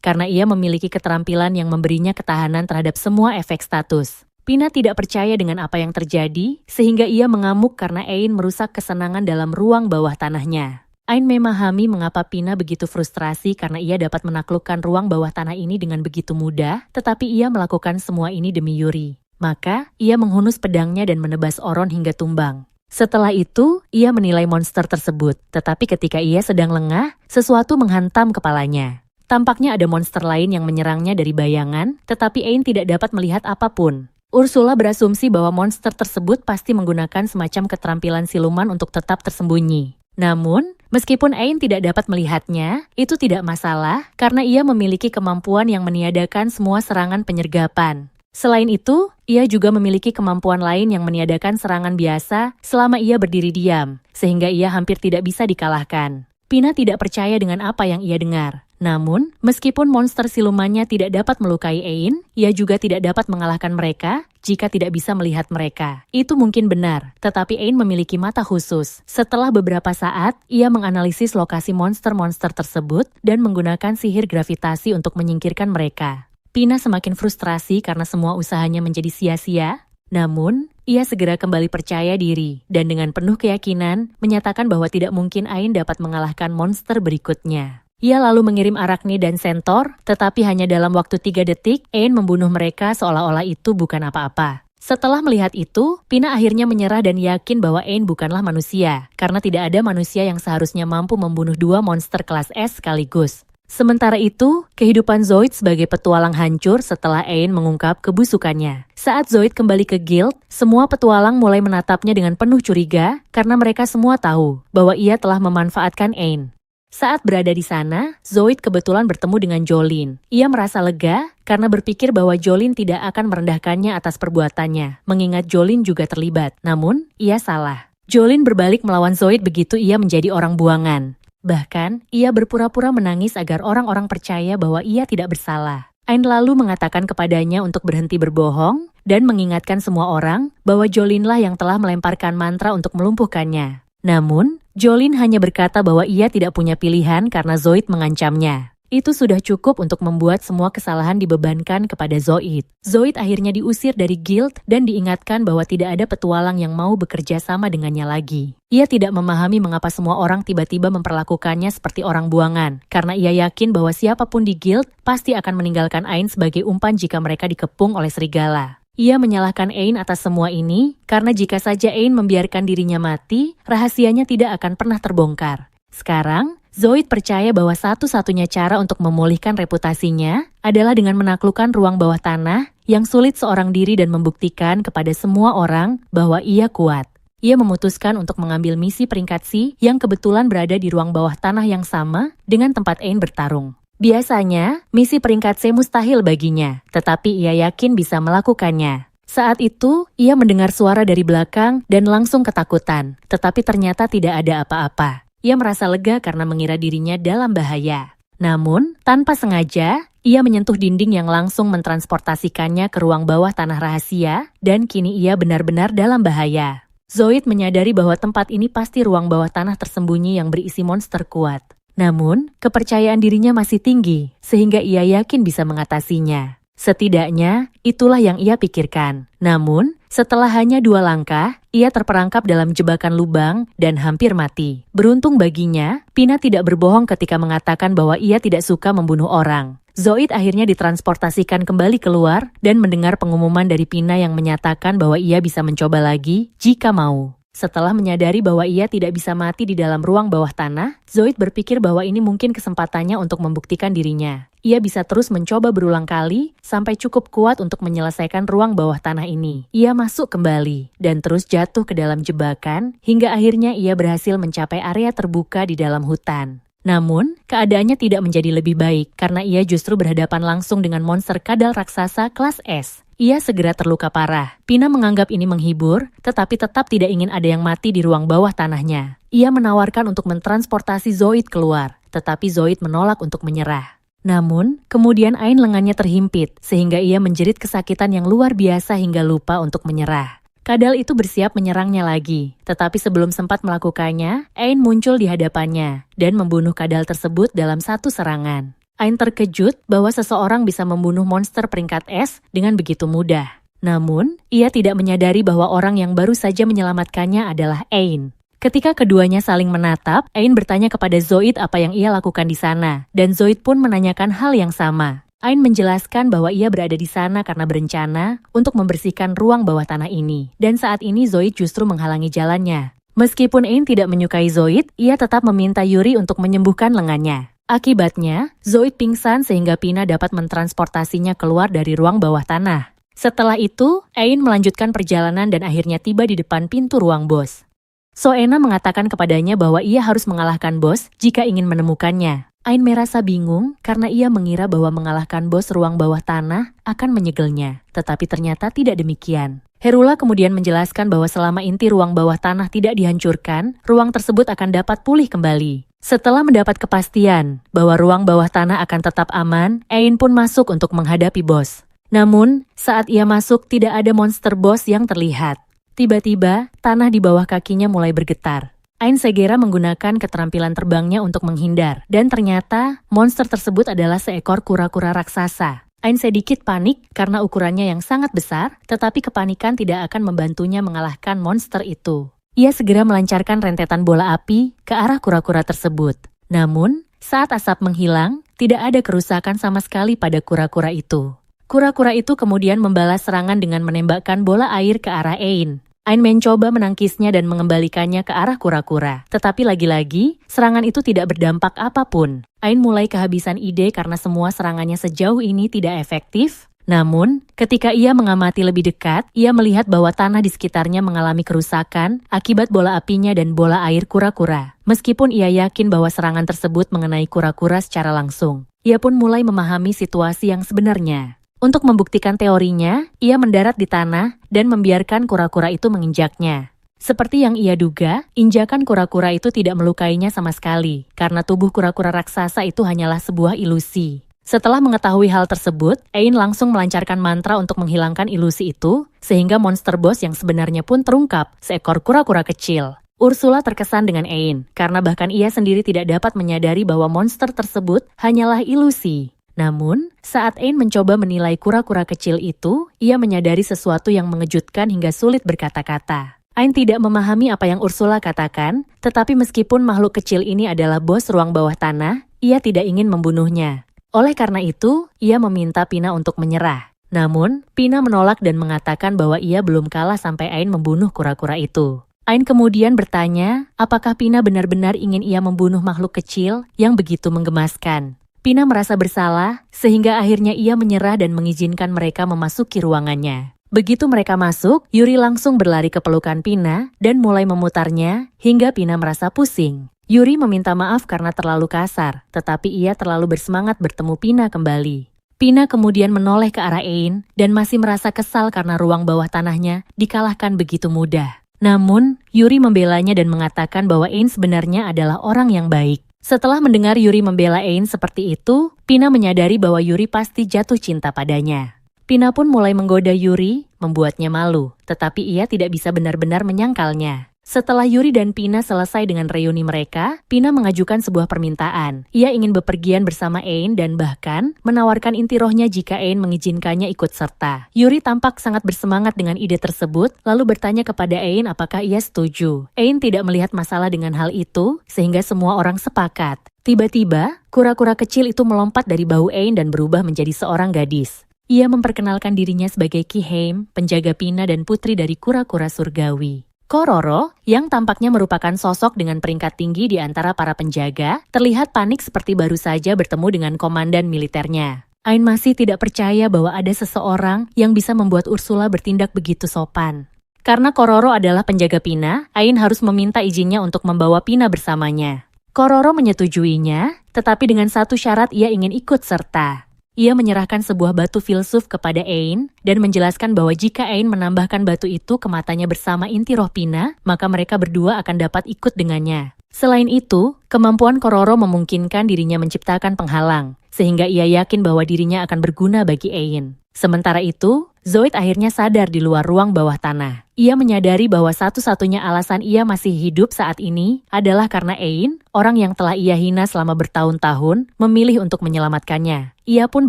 karena ia memiliki keterampilan yang memberinya ketahanan terhadap semua efek status. Pina tidak percaya dengan apa yang terjadi, sehingga ia mengamuk karena Ain merusak kesenangan dalam ruang bawah tanahnya. Ain memahami mengapa Pina begitu frustrasi karena ia dapat menaklukkan ruang bawah tanah ini dengan begitu mudah, tetapi ia melakukan semua ini demi Yuri. Maka, ia menghunus pedangnya dan menebas Oron hingga tumbang. Setelah itu, ia menilai monster tersebut, tetapi ketika ia sedang lengah, sesuatu menghantam kepalanya. Tampaknya ada monster lain yang menyerangnya dari bayangan, tetapi Ain tidak dapat melihat apapun. Ursula berasumsi bahwa monster tersebut pasti menggunakan semacam keterampilan siluman untuk tetap tersembunyi. Namun, meskipun Ain tidak dapat melihatnya, itu tidak masalah karena ia memiliki kemampuan yang meniadakan semua serangan penyergapan. Selain itu, ia juga memiliki kemampuan lain yang meniadakan serangan biasa selama ia berdiri diam, sehingga ia hampir tidak bisa dikalahkan. Pina tidak percaya dengan apa yang ia dengar. Namun, meskipun monster silumannya tidak dapat melukai Ain, ia juga tidak dapat mengalahkan mereka jika tidak bisa melihat mereka. Itu mungkin benar, tetapi Ain memiliki mata khusus. Setelah beberapa saat, ia menganalisis lokasi monster-monster tersebut dan menggunakan sihir gravitasi untuk menyingkirkan mereka. Pina semakin frustrasi karena semua usahanya menjadi sia-sia. Namun, ia segera kembali percaya diri dan dengan penuh keyakinan menyatakan bahwa tidak mungkin Ain dapat mengalahkan monster berikutnya. Ia lalu mengirim Arachne dan Centaur, tetapi hanya dalam waktu 3 detik, Ain membunuh mereka seolah-olah itu bukan apa-apa. Setelah melihat itu, Pina akhirnya menyerah dan yakin bahwa Ain bukanlah manusia, karena tidak ada manusia yang seharusnya mampu membunuh 2 monster kelas es sekaligus. Sementara itu, kehidupan Zoid sebagai petualang hancur setelah Ain mengungkap kebusukannya. Saat Zoid kembali ke guild, semua petualang mulai menatapnya dengan penuh curiga, karena mereka semua tahu bahwa ia telah memanfaatkan Ain. Saat berada di sana, Zoid kebetulan bertemu dengan Jolene. Ia merasa lega karena berpikir bahwa Jolene tidak akan merendahkannya atas perbuatannya, mengingat Jolene juga terlibat. Namun, ia salah. Jolene berbalik melawan Zoid begitu ia menjadi orang buangan. Bahkan, ia berpura-pura menangis agar orang-orang percaya bahwa ia tidak bersalah. Ain lalu mengatakan kepadanya untuk berhenti berbohong dan mengingatkan semua orang bahwa Jolene lah yang telah melemparkan mantra untuk melumpuhkannya. Namun, Jolene hanya berkata bahwa ia tidak punya pilihan karena Zoid mengancamnya. Itu sudah cukup untuk membuat semua kesalahan dibebankan kepada Zoid. Zoid akhirnya diusir dari guild dan diingatkan bahwa tidak ada petualang yang mau bekerja sama dengannya lagi. Ia tidak memahami mengapa semua orang tiba-tiba memperlakukannya seperti orang buangan, karena ia yakin bahwa siapapun di guild pasti akan meninggalkan Ain sebagai umpan jika mereka dikepung oleh serigala. Ia menyalahkan Ain atas semua ini, karena jika saja Ain membiarkan dirinya mati, rahasianya tidak akan pernah terbongkar. Sekarang, Zoid percaya bahwa satu-satunya cara untuk memulihkan reputasinya adalah dengan menaklukkan ruang bawah tanah yang sulit seorang diri dan membuktikan kepada semua orang bahwa ia kuat. Ia memutuskan untuk mengambil misi peringkat C yang kebetulan berada di ruang bawah tanah yang sama dengan tempat Ain bertarung. Biasanya, misi peringkat C mustahil baginya, tetapi ia yakin bisa melakukannya. Saat itu, ia mendengar suara dari belakang dan langsung ketakutan, tetapi ternyata tidak ada apa-apa. Ia merasa lega karena mengira dirinya dalam bahaya. Namun, tanpa sengaja, ia menyentuh dinding yang langsung mentransportasikannya ke ruang bawah tanah rahasia, dan kini ia benar-benar dalam bahaya. Zoid menyadari bahwa tempat ini pasti ruang bawah tanah tersembunyi yang berisi monster kuat. Namun, kepercayaan dirinya masih tinggi, sehingga ia yakin bisa mengatasinya. Setidaknya, itulah yang ia pikirkan. Namun, setelah hanya 2 langkah, ia terperangkap dalam jebakan lubang dan hampir mati. Beruntung baginya, Pina tidak berbohong ketika mengatakan bahwa ia tidak suka membunuh orang. Zoid akhirnya ditransportasikan kembali keluar dan mendengar pengumuman dari Pina yang menyatakan bahwa ia bisa mencoba lagi jika mau. Setelah menyadari bahwa ia tidak bisa mati di dalam ruang bawah tanah, Zoid berpikir bahwa ini mungkin kesempatannya untuk membuktikan dirinya. Ia bisa terus mencoba berulang kali, sampai cukup kuat untuk menyelesaikan ruang bawah tanah ini. Ia masuk kembali, dan terus jatuh ke dalam jebakan, hingga akhirnya ia berhasil mencapai area terbuka di dalam hutan. Namun, keadaannya tidak menjadi lebih baik, karena ia justru berhadapan langsung dengan monster kadal raksasa kelas S. Ia segera terluka parah. Pina menganggap ini menghibur, tetapi tetap tidak ingin ada yang mati di ruang bawah tanahnya. Ia menawarkan untuk mentransportasi Zoid keluar, tetapi Zoid menolak untuk menyerah. Namun, kemudian Ain lengannya terhimpit, sehingga ia menjerit kesakitan yang luar biasa hingga lupa untuk menyerah. Kadal itu bersiap menyerangnya lagi, tetapi sebelum sempat melakukannya, Ain muncul di hadapannya, dan membunuh kadal tersebut dalam satu serangan. Ain terkejut bahwa seseorang bisa membunuh monster peringkat S dengan begitu mudah. Namun, ia tidak menyadari bahwa orang yang baru saja menyelamatkannya adalah Ain. Ketika keduanya saling menatap, Ain bertanya kepada Zoid apa yang ia lakukan di sana, dan Zoid pun menanyakan hal yang sama. Ain menjelaskan bahwa ia berada di sana karena berencana untuk membersihkan ruang bawah tanah ini, dan saat ini Zoid justru menghalangi jalannya. Meskipun Ain tidak menyukai Zoid, ia tetap meminta Yuri untuk menyembuhkan lengannya. Akibatnya, Zoid pingsan sehingga Pina dapat mentransportasinya keluar dari ruang bawah tanah. Setelah itu, Ain melanjutkan perjalanan dan akhirnya tiba di depan pintu ruang bos. Soena mengatakan kepadanya bahwa ia harus mengalahkan bos jika ingin menemukannya. Ain merasa bingung karena ia mengira bahwa mengalahkan bos ruang bawah tanah akan menyegelnya, tetapi ternyata tidak demikian. Herula kemudian menjelaskan bahwa selama inti ruang bawah tanah tidak dihancurkan, ruang tersebut akan dapat pulih kembali. Setelah mendapat kepastian bahwa ruang bawah tanah akan tetap aman, Ain pun masuk untuk menghadapi bos. Namun, saat ia masuk tidak ada monster bos yang terlihat. Tiba-tiba, tanah di bawah kakinya mulai bergetar. Ain segera menggunakan keterampilan terbangnya untuk menghindar, dan ternyata monster tersebut adalah seekor kura-kura raksasa. Ain sedikit panik karena ukurannya yang sangat besar, tetapi kepanikan tidak akan membantunya mengalahkan monster itu. Ia segera melancarkan rentetan bola api ke arah kura-kura tersebut. Namun, saat asap menghilang, tidak ada kerusakan sama sekali pada kura-kura itu. Kura-kura itu kemudian membalas serangan dengan menembakkan bola air ke arah Ain. Ain mencoba menangkisnya dan mengembalikannya ke arah kura-kura. Tetapi lagi-lagi, serangan itu tidak berdampak apapun. Ain mulai kehabisan ide karena semua serangannya sejauh ini tidak efektif. Namun, ketika ia mengamati lebih dekat, ia melihat bahwa tanah di sekitarnya mengalami kerusakan akibat bola apinya dan bola air kura-kura. Meskipun ia yakin bahwa serangan tersebut mengenai kura-kura secara langsung, ia pun mulai memahami situasi yang sebenarnya. Untuk membuktikan teorinya, ia mendarat di tanah dan membiarkan kura-kura itu menginjaknya. Seperti yang ia duga, injakan kura-kura itu tidak melukainya sama sekali, karena tubuh kura-kura raksasa itu hanyalah sebuah ilusi. Setelah mengetahui hal tersebut, Ain langsung melancarkan mantra untuk menghilangkan ilusi itu, sehingga monster boss yang sebenarnya pun terungkap, seekor kura-kura kecil. Ursula terkesan dengan Ain, karena bahkan ia sendiri tidak dapat menyadari bahwa monster tersebut hanyalah ilusi. Namun, saat Ain mencoba menilai kura-kura kecil itu, ia menyadari sesuatu yang mengejutkan hingga sulit berkata-kata. Ain tidak memahami apa yang Ursula katakan, tetapi meskipun makhluk kecil ini adalah bos ruang bawah tanah, ia tidak ingin membunuhnya. Oleh karena itu, ia meminta Pina untuk menyerah. Namun, Pina menolak dan mengatakan bahwa ia belum kalah sampai Ain membunuh kura-kura itu. Ain kemudian bertanya, apakah Pina benar-benar ingin ia membunuh makhluk kecil yang begitu menggemaskan. Pina merasa bersalah, sehingga akhirnya ia menyerah dan mengizinkan mereka memasuki ruangannya. Begitu mereka masuk, Yuri langsung berlari ke pelukan Pina dan mulai memutarnya hingga Pina merasa pusing. Yuri meminta maaf karena terlalu kasar, tetapi ia terlalu bersemangat bertemu Pina kembali. Pina kemudian menoleh ke arah Ain dan masih merasa kesal karena ruang bawah tanahnya dikalahkan begitu mudah. Namun, Yuri membelanya dan mengatakan bahwa Ain sebenarnya adalah orang yang baik. Setelah mendengar Yuri membela Ain seperti itu, Pina menyadari bahwa Yuri pasti jatuh cinta padanya. Pina pun mulai menggoda Yuri, membuatnya malu, tetapi ia tidak bisa benar-benar menyangkalnya. Setelah Yuri dan Pina selesai dengan reuni mereka, Pina mengajukan sebuah permintaan. Ia ingin bepergian bersama Ain dan bahkan menawarkan inti rohnya jika Ain mengizinkannya ikut serta. Yuri tampak sangat bersemangat dengan ide tersebut, lalu bertanya kepada Ain apakah ia setuju. Ain tidak melihat masalah dengan hal itu, sehingga semua orang sepakat. Tiba-tiba, kura-kura kecil itu melompat dari bahu Ain dan berubah menjadi seorang gadis. Ia memperkenalkan dirinya sebagai Ki Heim, penjaga Pina dan putri dari kura-kura surgawi. Kororo, yang tampaknya merupakan sosok dengan peringkat tinggi di antara para penjaga, terlihat panik seperti baru saja bertemu dengan komandan militernya. Ain masih tidak percaya bahwa ada seseorang yang bisa membuat Ursula bertindak begitu sopan. Karena Kororo adalah penjaga Pina, Ain harus meminta izinnya untuk membawa Pina bersamanya. Kororo menyetujuinya, tetapi dengan satu syarat ia ingin ikut serta. Ia menyerahkan sebuah batu filsuf kepada Ain dan menjelaskan bahwa jika Ain menambahkan batu itu ke matanya bersama inti roh Pina, maka mereka berdua akan dapat ikut dengannya. Selain itu, kemampuan Kororo memungkinkan dirinya menciptakan penghalang, sehingga ia yakin bahwa dirinya akan berguna bagi Ain. Sementara itu, Zoid akhirnya sadar di luar ruang bawah tanah. Ia menyadari bahwa satu-satunya alasan ia masih hidup saat ini adalah karena Ain, orang yang telah ia hina selama bertahun-tahun, memilih untuk menyelamatkannya. Ia pun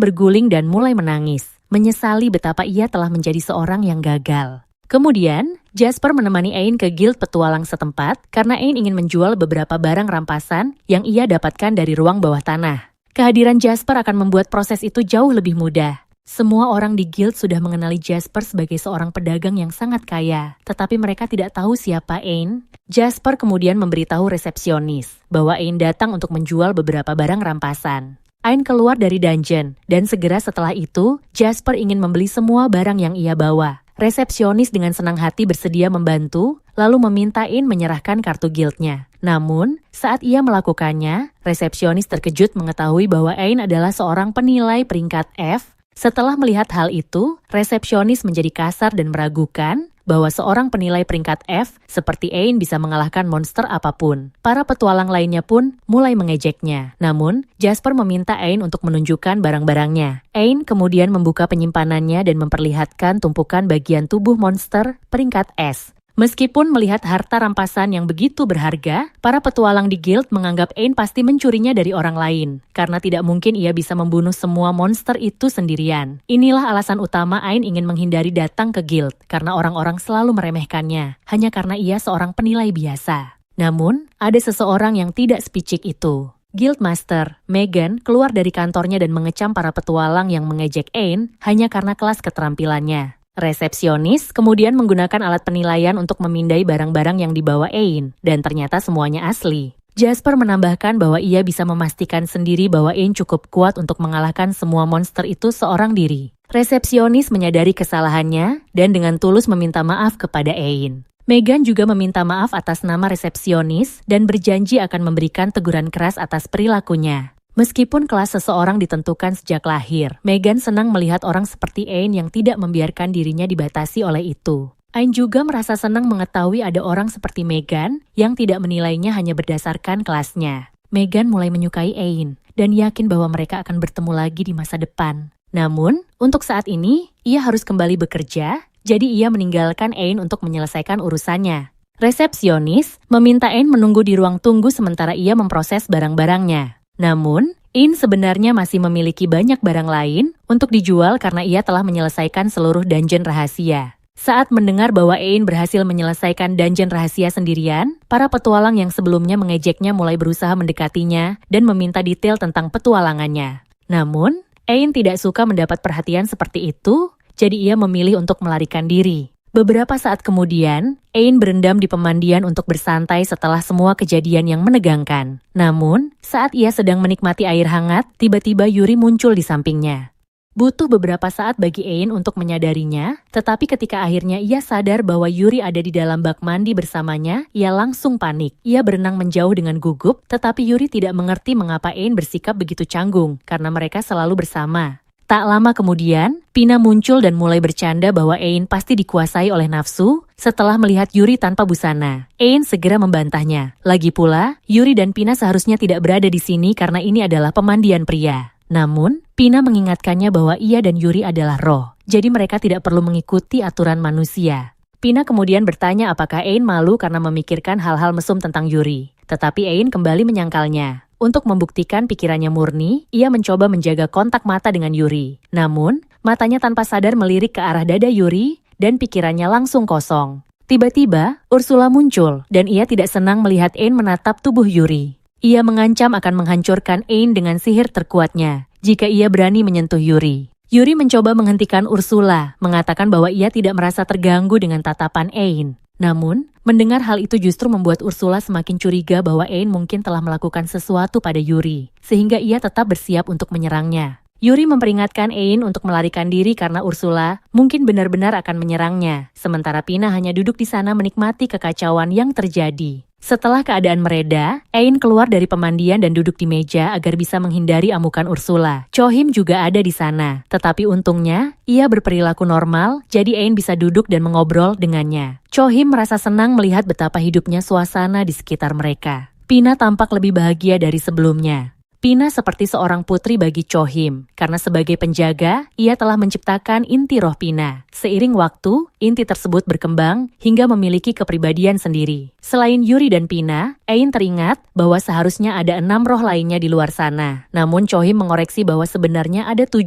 berguling dan mulai menangis, menyesali betapa ia telah menjadi seorang yang gagal. Kemudian, Jasper menemani Ain ke guild petualang setempat karena Ain ingin menjual beberapa barang rampasan yang ia dapatkan dari ruang bawah tanah. Kehadiran Jasper akan membuat proses itu jauh lebih mudah. Semua orang di guild sudah mengenali Jasper sebagai seorang pedagang yang sangat kaya, tetapi mereka tidak tahu siapa Ain. Jasper kemudian memberitahu resepsionis bahwa Ain datang untuk menjual beberapa barang rampasan. Ain keluar dari dungeon, dan segera setelah itu, Jasper ingin membeli semua barang yang ia bawa. Resepsionis dengan senang hati bersedia membantu, lalu meminta Ain menyerahkan kartu guildnya. Namun, saat ia melakukannya, resepsionis terkejut mengetahui bahwa Ain adalah seorang penilai peringkat F. Setelah melihat hal itu, resepsionis menjadi kasar dan meragukan bahwa seorang penilai peringkat F seperti Ain bisa mengalahkan monster apapun. Para petualang lainnya pun mulai mengejeknya. Namun, Jasper meminta Ain untuk menunjukkan barang-barangnya. Ain kemudian membuka penyimpanannya dan memperlihatkan tumpukan bagian tubuh monster peringkat S. Meskipun melihat harta rampasan yang begitu berharga, para petualang di guild menganggap Ain pasti mencurinya dari orang lain, karena tidak mungkin ia bisa membunuh semua monster itu sendirian. Inilah alasan utama Ain ingin menghindari datang ke guild, karena orang-orang selalu meremehkannya, hanya karena ia seorang penilai biasa. Namun, ada seseorang yang tidak sepicik itu. Guildmaster, Megan, keluar dari kantornya dan mengecam para petualang yang mengejek Ain hanya karena kelas keterampilannya. Resepsionis kemudian menggunakan alat penilaian untuk memindai barang-barang yang dibawa Ain, dan ternyata semuanya asli. Jasper menambahkan bahwa ia bisa memastikan sendiri bahwa Ain cukup kuat untuk mengalahkan semua monster itu seorang diri. Resepsionis menyadari kesalahannya, dan dengan tulus meminta maaf kepada Ain. Megan juga meminta maaf atas nama resepsionis, dan berjanji akan memberikan teguran keras atas perilakunya. Meskipun kelas seseorang ditentukan sejak lahir, Megan senang melihat orang seperti Ain yang tidak membiarkan dirinya dibatasi oleh itu. Ain juga merasa senang mengetahui ada orang seperti Megan yang tidak menilainya hanya berdasarkan kelasnya. Megan mulai menyukai Ain dan yakin bahwa mereka akan bertemu lagi di masa depan. Namun, untuk saat ini, ia harus kembali bekerja, jadi ia meninggalkan Ain untuk menyelesaikan urusannya. Resepsionis meminta Ain menunggu di ruang tunggu sementara ia memproses barang-barangnya. Namun, Ain sebenarnya masih memiliki banyak barang lain untuk dijual karena ia telah menyelesaikan seluruh dungeon rahasia. Saat mendengar bahwa Ain berhasil menyelesaikan dungeon rahasia sendirian, para petualang yang sebelumnya mengejeknya mulai berusaha mendekatinya dan meminta detail tentang petualangannya. Namun, Ain tidak suka mendapat perhatian seperti itu, jadi ia memilih untuk melarikan diri. Beberapa saat kemudian, Ain berendam di pemandian untuk bersantai setelah semua kejadian yang menegangkan. Namun, saat ia sedang menikmati air hangat, tiba-tiba Yuri muncul di sampingnya. Butuh beberapa saat bagi Ain untuk menyadarinya, tetapi ketika akhirnya ia sadar bahwa Yuri ada di dalam bak mandi bersamanya, ia langsung panik. Ia berenang menjauh dengan gugup, tetapi Yuri tidak mengerti mengapa Ain bersikap begitu canggung, karena mereka selalu bersama. Tak lama kemudian, Pina muncul dan mulai bercanda bahwa Ain pasti dikuasai oleh nafsu setelah melihat Yuri tanpa busana. Ain segera membantahnya. Lagi pula, Yuri dan Pina seharusnya tidak berada di sini karena ini adalah pemandian pria. Namun, Pina mengingatkannya bahwa ia dan Yuri adalah roh, jadi mereka tidak perlu mengikuti aturan manusia. Pina kemudian bertanya apakah Ain malu karena memikirkan hal-hal mesum tentang Yuri. Tetapi Ain kembali menyangkalnya. Untuk membuktikan pikirannya murni, ia mencoba menjaga kontak mata dengan Yuri. Namun, matanya tanpa sadar melirik ke arah dada Yuri, dan pikirannya langsung kosong. Tiba-tiba, Ursula muncul, dan ia tidak senang melihat Ain menatap tubuh Yuri. Ia mengancam akan menghancurkan Ain dengan sihir terkuatnya, jika ia berani menyentuh Yuri. Yuri mencoba menghentikan Ursula, mengatakan bahwa ia tidak merasa terganggu dengan tatapan Ain. Namun, Mendengar hal itu justru membuat Ursula semakin curiga bahwa Ain mungkin telah melakukan sesuatu pada Yuri, sehingga ia tetap bersiap untuk menyerangnya. Yuri memperingatkan Ain untuk melarikan diri karena Ursula mungkin benar-benar akan menyerangnya, sementara Pina hanya duduk di sana menikmati kekacauan yang terjadi. Setelah keadaan mereda, Ain keluar dari pemandian dan duduk di meja agar bisa menghindari amukan Ursula. Chohim juga ada di sana, tetapi untungnya, ia berperilaku normal, jadi Ain bisa duduk dan mengobrol dengannya. Chohim merasa senang melihat betapa hidupnya suasana di sekitar mereka. Pina tampak lebih bahagia dari sebelumnya. Pina seperti seorang putri bagi Chohim, karena sebagai penjaga, ia telah menciptakan inti roh Pina. Seiring waktu, inti tersebut berkembang hingga memiliki kepribadian sendiri. Selain Yuri dan Pina, Ain teringat bahwa seharusnya ada 6 roh lainnya di luar sana. Namun Chohim mengoreksi bahwa sebenarnya ada 7.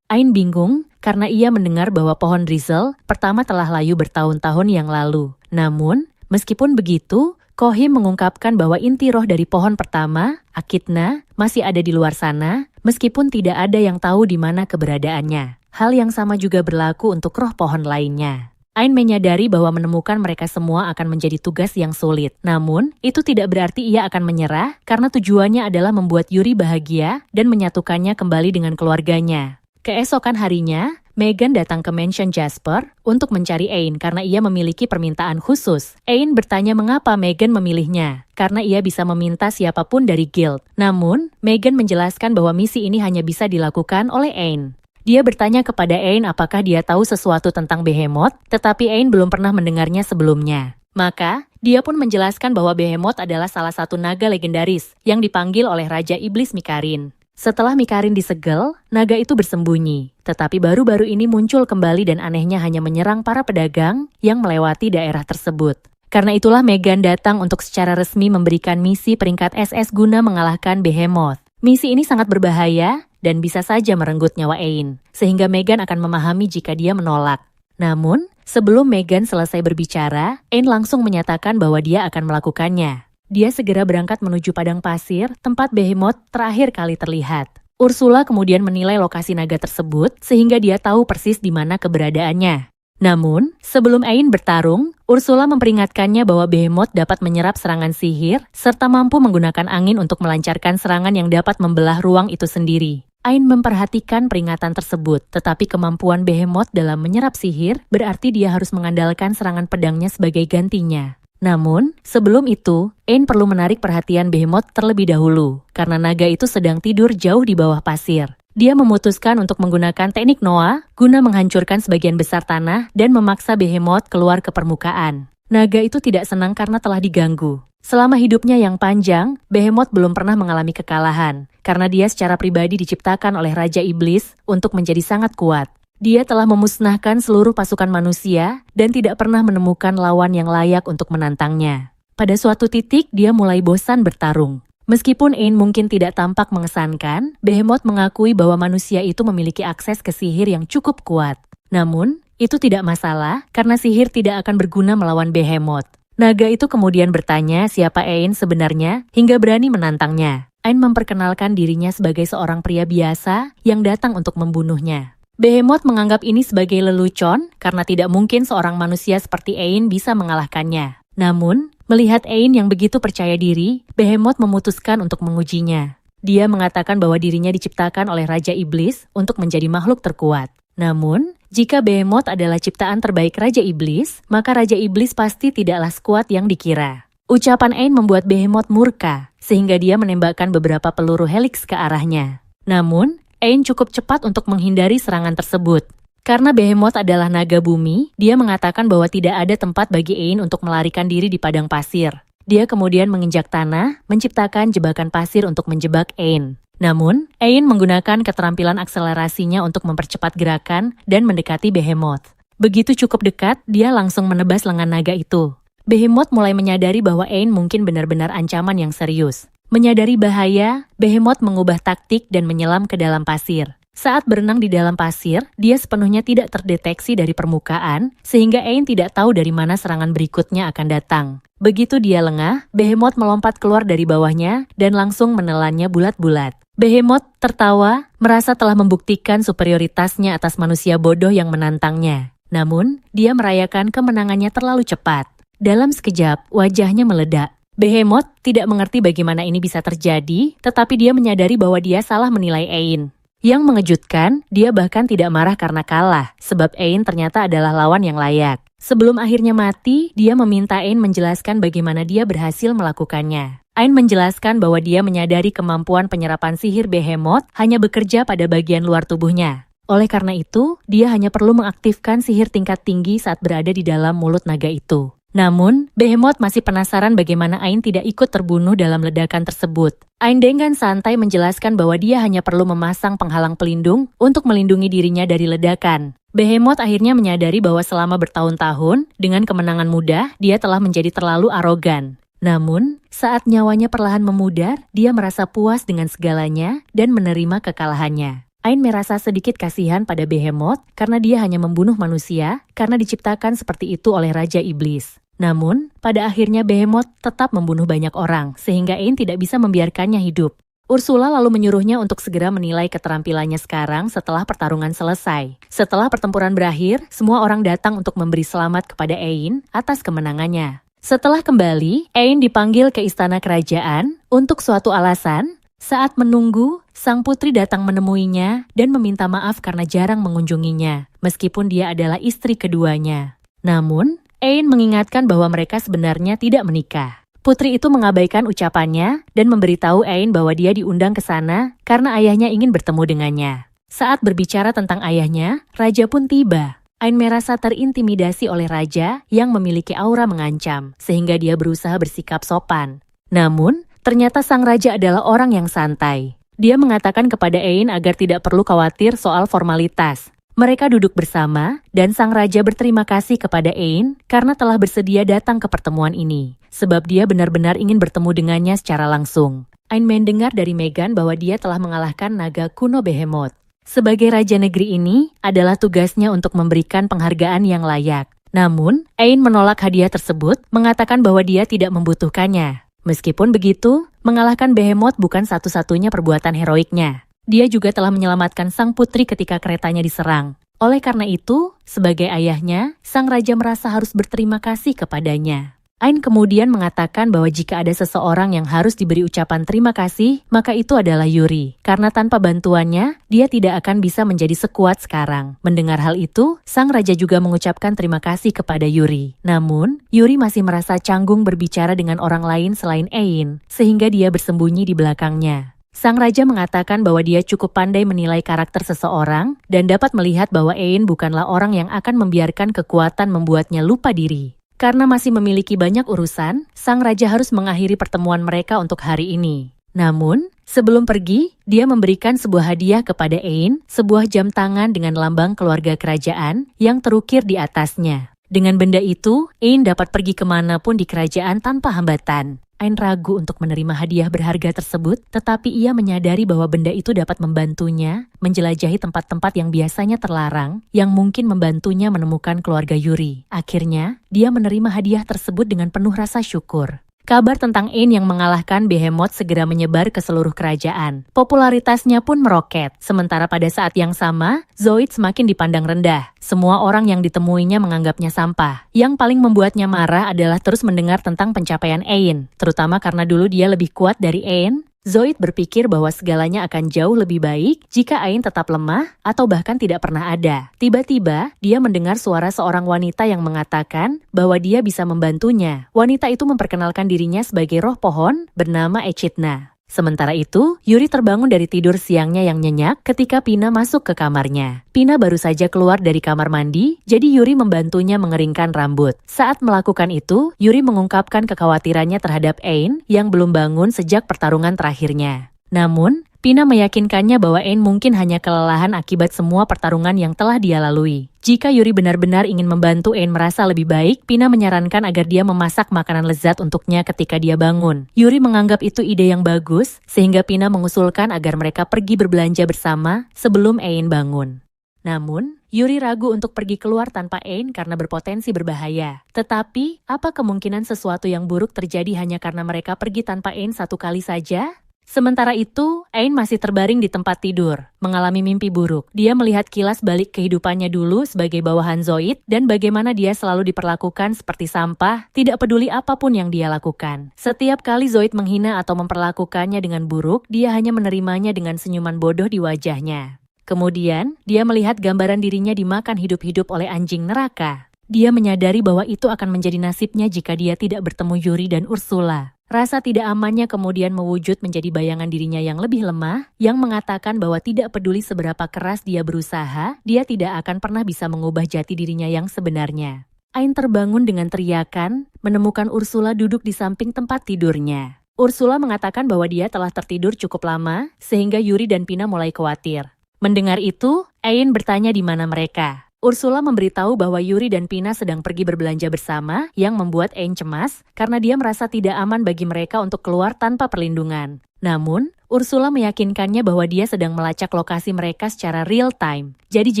Ain bingung karena ia mendengar bahwa pohon Drizzle pertama telah layu bertahun-tahun yang lalu. Namun, meskipun begitu, Chohim mengungkapkan bahwa inti roh dari pohon pertama, Akitna, masih ada di luar sana, meskipun tidak ada yang tahu di mana keberadaannya. Hal yang sama juga berlaku untuk roh pohon lainnya. Ain menyadari bahwa menemukan mereka semua akan menjadi tugas yang sulit. Namun, itu tidak berarti ia akan menyerah, karena tujuannya adalah membuat Yuri bahagia dan menyatukannya kembali dengan keluarganya. Keesokan harinya, Megan datang ke mansion Jasper untuk mencari Ain karena ia memiliki permintaan khusus. Ain bertanya mengapa Megan memilihnya, karena ia bisa meminta siapapun dari guild. Namun, Megan menjelaskan bahwa misi ini hanya bisa dilakukan oleh Ain. Dia bertanya kepada Ain apakah dia tahu sesuatu tentang Behemoth, tetapi Ain belum pernah mendengarnya sebelumnya. Maka, dia pun menjelaskan bahwa Behemoth adalah salah satu naga legendaris yang dipanggil oleh Raja Iblis Mikarin. Setelah Mikarin disegel, naga itu bersembunyi. Tetapi baru-baru ini muncul kembali dan anehnya hanya menyerang para pedagang yang melewati daerah tersebut. Karena itulah Megan datang untuk secara resmi memberikan misi peringkat SS guna mengalahkan Behemoth. Misi ini sangat berbahaya dan bisa saja merenggut nyawa Ain, sehingga Megan akan memahami jika dia menolak. Namun, sebelum Megan selesai berbicara, Ain langsung menyatakan bahwa dia akan melakukannya. Dia segera berangkat menuju padang pasir, tempat Behemoth terakhir kali terlihat. Ursula kemudian menilai lokasi naga tersebut, sehingga dia tahu persis di mana keberadaannya. Namun, sebelum Ain bertarung, Ursula memperingatkannya bahwa Behemoth dapat menyerap serangan sihir, serta mampu menggunakan angin untuk melancarkan serangan yang dapat membelah ruang itu sendiri. Ain memperhatikan peringatan tersebut, tetapi kemampuan Behemoth dalam menyerap sihir berarti dia harus mengandalkan serangan pedangnya sebagai gantinya. Namun, sebelum itu, Ain perlu menarik perhatian Behemoth terlebih dahulu, karena naga itu sedang tidur jauh di bawah pasir. Dia memutuskan untuk menggunakan teknik Noah guna menghancurkan sebagian besar tanah dan memaksa Behemoth keluar ke permukaan. Naga itu tidak senang karena telah diganggu. Selama hidupnya yang panjang, Behemoth belum pernah mengalami kekalahan, karena dia secara pribadi diciptakan oleh Raja Iblis untuk menjadi sangat kuat. Dia telah memusnahkan seluruh pasukan manusia dan tidak pernah menemukan lawan yang layak untuk menantangnya. Pada suatu titik, dia mulai bosan bertarung. Meskipun Ain mungkin tidak tampak mengesankan, Behemoth mengakui bahwa manusia itu memiliki akses ke sihir yang cukup kuat. Namun, itu tidak masalah karena sihir tidak akan berguna melawan Behemoth. Naga itu kemudian bertanya siapa Ain sebenarnya hingga berani menantangnya. Ain memperkenalkan dirinya sebagai seorang pria biasa yang datang untuk membunuhnya. Behemoth menganggap ini sebagai lelucon karena tidak mungkin seorang manusia seperti Ain bisa mengalahkannya. Namun, melihat Ain yang begitu percaya diri, Behemoth memutuskan untuk mengujinya. Dia mengatakan bahwa dirinya diciptakan oleh Raja Iblis untuk menjadi makhluk terkuat. Namun, jika Behemoth adalah ciptaan terbaik Raja Iblis, maka Raja Iblis pasti tidaklah sekuat yang dikira. Ucapan Ain membuat Behemoth murka, sehingga dia menembakkan beberapa peluru helix ke arahnya. Namun, Ain cukup cepat untuk menghindari serangan tersebut. Karena Behemoth adalah naga bumi, dia mengatakan bahwa tidak ada tempat bagi Ain untuk melarikan diri di padang pasir. Dia kemudian menginjak tanah, menciptakan jebakan pasir untuk menjebak Ain. Namun, Ain menggunakan keterampilan akselerasinya untuk mempercepat gerakan dan mendekati Behemoth. Begitu cukup dekat, dia langsung menebas lengan naga itu. Behemoth mulai menyadari bahwa Ain mungkin benar-benar ancaman yang serius. Menyadari bahaya, Behemoth mengubah taktik dan menyelam ke dalam pasir. Saat berenang di dalam pasir, dia sepenuhnya tidak terdeteksi dari permukaan, sehingga Ain tidak tahu dari mana serangan berikutnya akan datang. Begitu dia lengah, Behemoth melompat keluar dari bawahnya dan langsung menelannya bulat-bulat. Behemoth tertawa, merasa telah membuktikan superioritasnya atas manusia bodoh yang menantangnya. Namun, dia merayakan kemenangannya terlalu cepat. Dalam sekejap, wajahnya meledak. Behemoth tidak mengerti bagaimana ini bisa terjadi, tetapi dia menyadari bahwa dia salah menilai Ein. Yang mengejutkan, dia bahkan tidak marah karena kalah, sebab Ein ternyata adalah lawan yang layak. Sebelum akhirnya mati, dia meminta Ein menjelaskan bagaimana dia berhasil melakukannya. Ein menjelaskan bahwa dia menyadari kemampuan penyerapan sihir Behemoth hanya bekerja pada bagian luar tubuhnya. Oleh karena itu, dia hanya perlu mengaktifkan sihir tingkat tinggi saat berada di dalam mulut naga itu. Namun, Behemoth masih penasaran bagaimana Ein tidak ikut terbunuh dalam ledakan tersebut. Ein dengan santai menjelaskan bahwa dia hanya perlu memasang penghalang pelindung untuk melindungi dirinya dari ledakan. Behemoth akhirnya menyadari bahwa selama bertahun-tahun, dengan kemenangan mudah, dia telah menjadi terlalu arogan. Namun, saat nyawanya perlahan memudar, dia merasa puas dengan segalanya dan menerima kekalahannya. Ein merasa sedikit kasihan pada Behemoth karena dia hanya membunuh manusia karena diciptakan seperti itu oleh Raja Iblis. Namun, pada akhirnya Behemoth tetap membunuh banyak orang, sehingga Ein tidak bisa membiarkannya hidup. Ursula lalu menyuruhnya untuk segera menilai keterampilannya sekarang setelah pertarungan selesai. Setelah pertempuran berakhir, semua orang datang untuk memberi selamat kepada Ein atas kemenangannya. Setelah kembali, Ein dipanggil ke istana kerajaan untuk suatu alasan. Saat menunggu, sang putri datang menemuinya dan meminta maaf karena jarang mengunjunginya, meskipun dia adalah istri keduanya. Namun, Ein mengingatkan bahwa mereka sebenarnya tidak menikah. Putri itu mengabaikan ucapannya dan memberitahu Ein bahwa dia diundang ke sana karena ayahnya ingin bertemu dengannya. Saat berbicara tentang ayahnya, raja pun tiba. Ein merasa terintimidasi oleh raja yang memiliki aura mengancam, sehingga dia berusaha bersikap sopan. Namun, ternyata sang raja adalah orang yang santai. Dia mengatakan kepada Ein agar tidak perlu khawatir soal formalitas. Mereka duduk bersama, dan sang raja berterima kasih kepada Ein karena telah bersedia datang ke pertemuan ini, sebab dia benar-benar ingin bertemu dengannya secara langsung. Ein mendengar dari Megan bahwa dia telah mengalahkan naga kuno Behemoth. Sebagai raja negeri ini, adalah tugasnya untuk memberikan penghargaan yang layak. Namun, Ein menolak hadiah tersebut, mengatakan bahwa dia tidak membutuhkannya. Meskipun begitu, mengalahkan Behemoth bukan satu-satunya perbuatan heroiknya. Dia juga telah menyelamatkan sang putri ketika keretanya diserang. Oleh karena itu, sebagai ayahnya, sang raja merasa harus berterima kasih kepadanya. Ein kemudian mengatakan bahwa jika ada seseorang yang harus diberi ucapan terima kasih, maka itu adalah Yuri. Karena tanpa bantuannya, dia tidak akan bisa menjadi sekuat sekarang. Mendengar hal itu, sang raja juga mengucapkan terima kasih kepada Yuri. Namun, Yuri masih merasa canggung berbicara dengan orang lain selain Ein, sehingga dia bersembunyi di belakangnya. Sang raja mengatakan bahwa dia cukup pandai menilai karakter seseorang dan dapat melihat bahwa Ein bukanlah orang yang akan membiarkan kekuatan membuatnya lupa diri. Karena masih memiliki banyak urusan, sang raja harus mengakhiri pertemuan mereka untuk hari ini. Namun, sebelum pergi, dia memberikan sebuah hadiah kepada Ein, sebuah jam tangan dengan lambang keluarga kerajaan yang terukir di atasnya. Dengan benda itu, Ein dapat pergi kemanapun di kerajaan tanpa hambatan. Ein ragu untuk menerima hadiah berharga tersebut, tetapi ia menyadari bahwa benda itu dapat membantunya menjelajahi tempat-tempat yang biasanya terlarang, yang mungkin membantunya menemukan keluarga Yuri. Akhirnya, dia menerima hadiah tersebut dengan penuh rasa syukur. Kabar tentang Ein yang mengalahkan Behemoth segera menyebar ke seluruh kerajaan. Popularitasnya pun meroket. Sementara pada saat yang sama, Zoid semakin dipandang rendah. Semua orang yang ditemuinya menganggapnya sampah. Yang paling membuatnya marah adalah terus mendengar tentang pencapaian Ein. Terutama karena dulu dia lebih kuat dari Ein. Zoid berpikir bahwa segalanya akan jauh lebih baik jika Ein tetap lemah atau bahkan tidak pernah ada. Tiba-tiba, dia mendengar suara seorang wanita yang mengatakan bahwa dia bisa membantunya. Wanita itu memperkenalkan dirinya sebagai roh pohon bernama Echidna. Sementara itu, Yuri terbangun dari tidur siangnya yang nyenyak ketika Pina masuk ke kamarnya. Pina baru saja keluar dari kamar mandi, jadi Yuri membantunya mengeringkan rambut. Saat melakukan itu, Yuri mengungkapkan kekhawatirannya terhadap Ein yang belum bangun sejak pertarungan terakhirnya. Namun, Pina meyakinkannya bahwa Ein mungkin hanya kelelahan akibat semua pertarungan yang telah dia lalui. Jika Yuri benar-benar ingin membantu Ein merasa lebih baik, Pina menyarankan agar dia memasak makanan lezat untuknya ketika dia bangun. Yuri menganggap itu ide yang bagus, sehingga Pina mengusulkan agar mereka pergi berbelanja bersama sebelum Ein bangun. Namun, Yuri ragu untuk pergi keluar tanpa Ein karena berpotensi berbahaya. Tetapi, apa kemungkinan sesuatu yang buruk terjadi hanya karena mereka pergi tanpa Ein satu kali saja? Sementara itu, Ain masih terbaring di tempat tidur, mengalami mimpi buruk. Dia melihat kilas balik kehidupannya dulu sebagai bawahan Zoid dan bagaimana dia selalu diperlakukan seperti sampah, tidak peduli apapun yang dia lakukan. Setiap kali Zoid menghina atau memperlakukannya dengan buruk, dia hanya menerimanya dengan senyuman bodoh di wajahnya. Kemudian, dia melihat gambaran dirinya dimakan hidup-hidup oleh anjing neraka. Dia menyadari bahwa itu akan menjadi nasibnya jika dia tidak bertemu Yuri dan Ursula. Rasa tidak amannya kemudian mewujud menjadi bayangan dirinya yang lebih lemah, yang mengatakan bahwa tidak peduli seberapa keras dia berusaha, dia tidak akan pernah bisa mengubah jati dirinya yang sebenarnya. Ain terbangun dengan teriakan, menemukan Ursula duduk di samping tempat tidurnya. Ursula mengatakan bahwa dia telah tertidur cukup lama, sehingga Yuri dan Pina mulai khawatir. Mendengar itu, Ain bertanya di mana mereka. Ursula memberitahu bahwa Yuri dan Pina sedang pergi berbelanja bersama, yang membuat Ain cemas karena dia merasa tidak aman bagi mereka untuk keluar tanpa perlindungan. Namun, Ursula meyakinkannya bahwa dia sedang melacak lokasi mereka secara real time. Jadi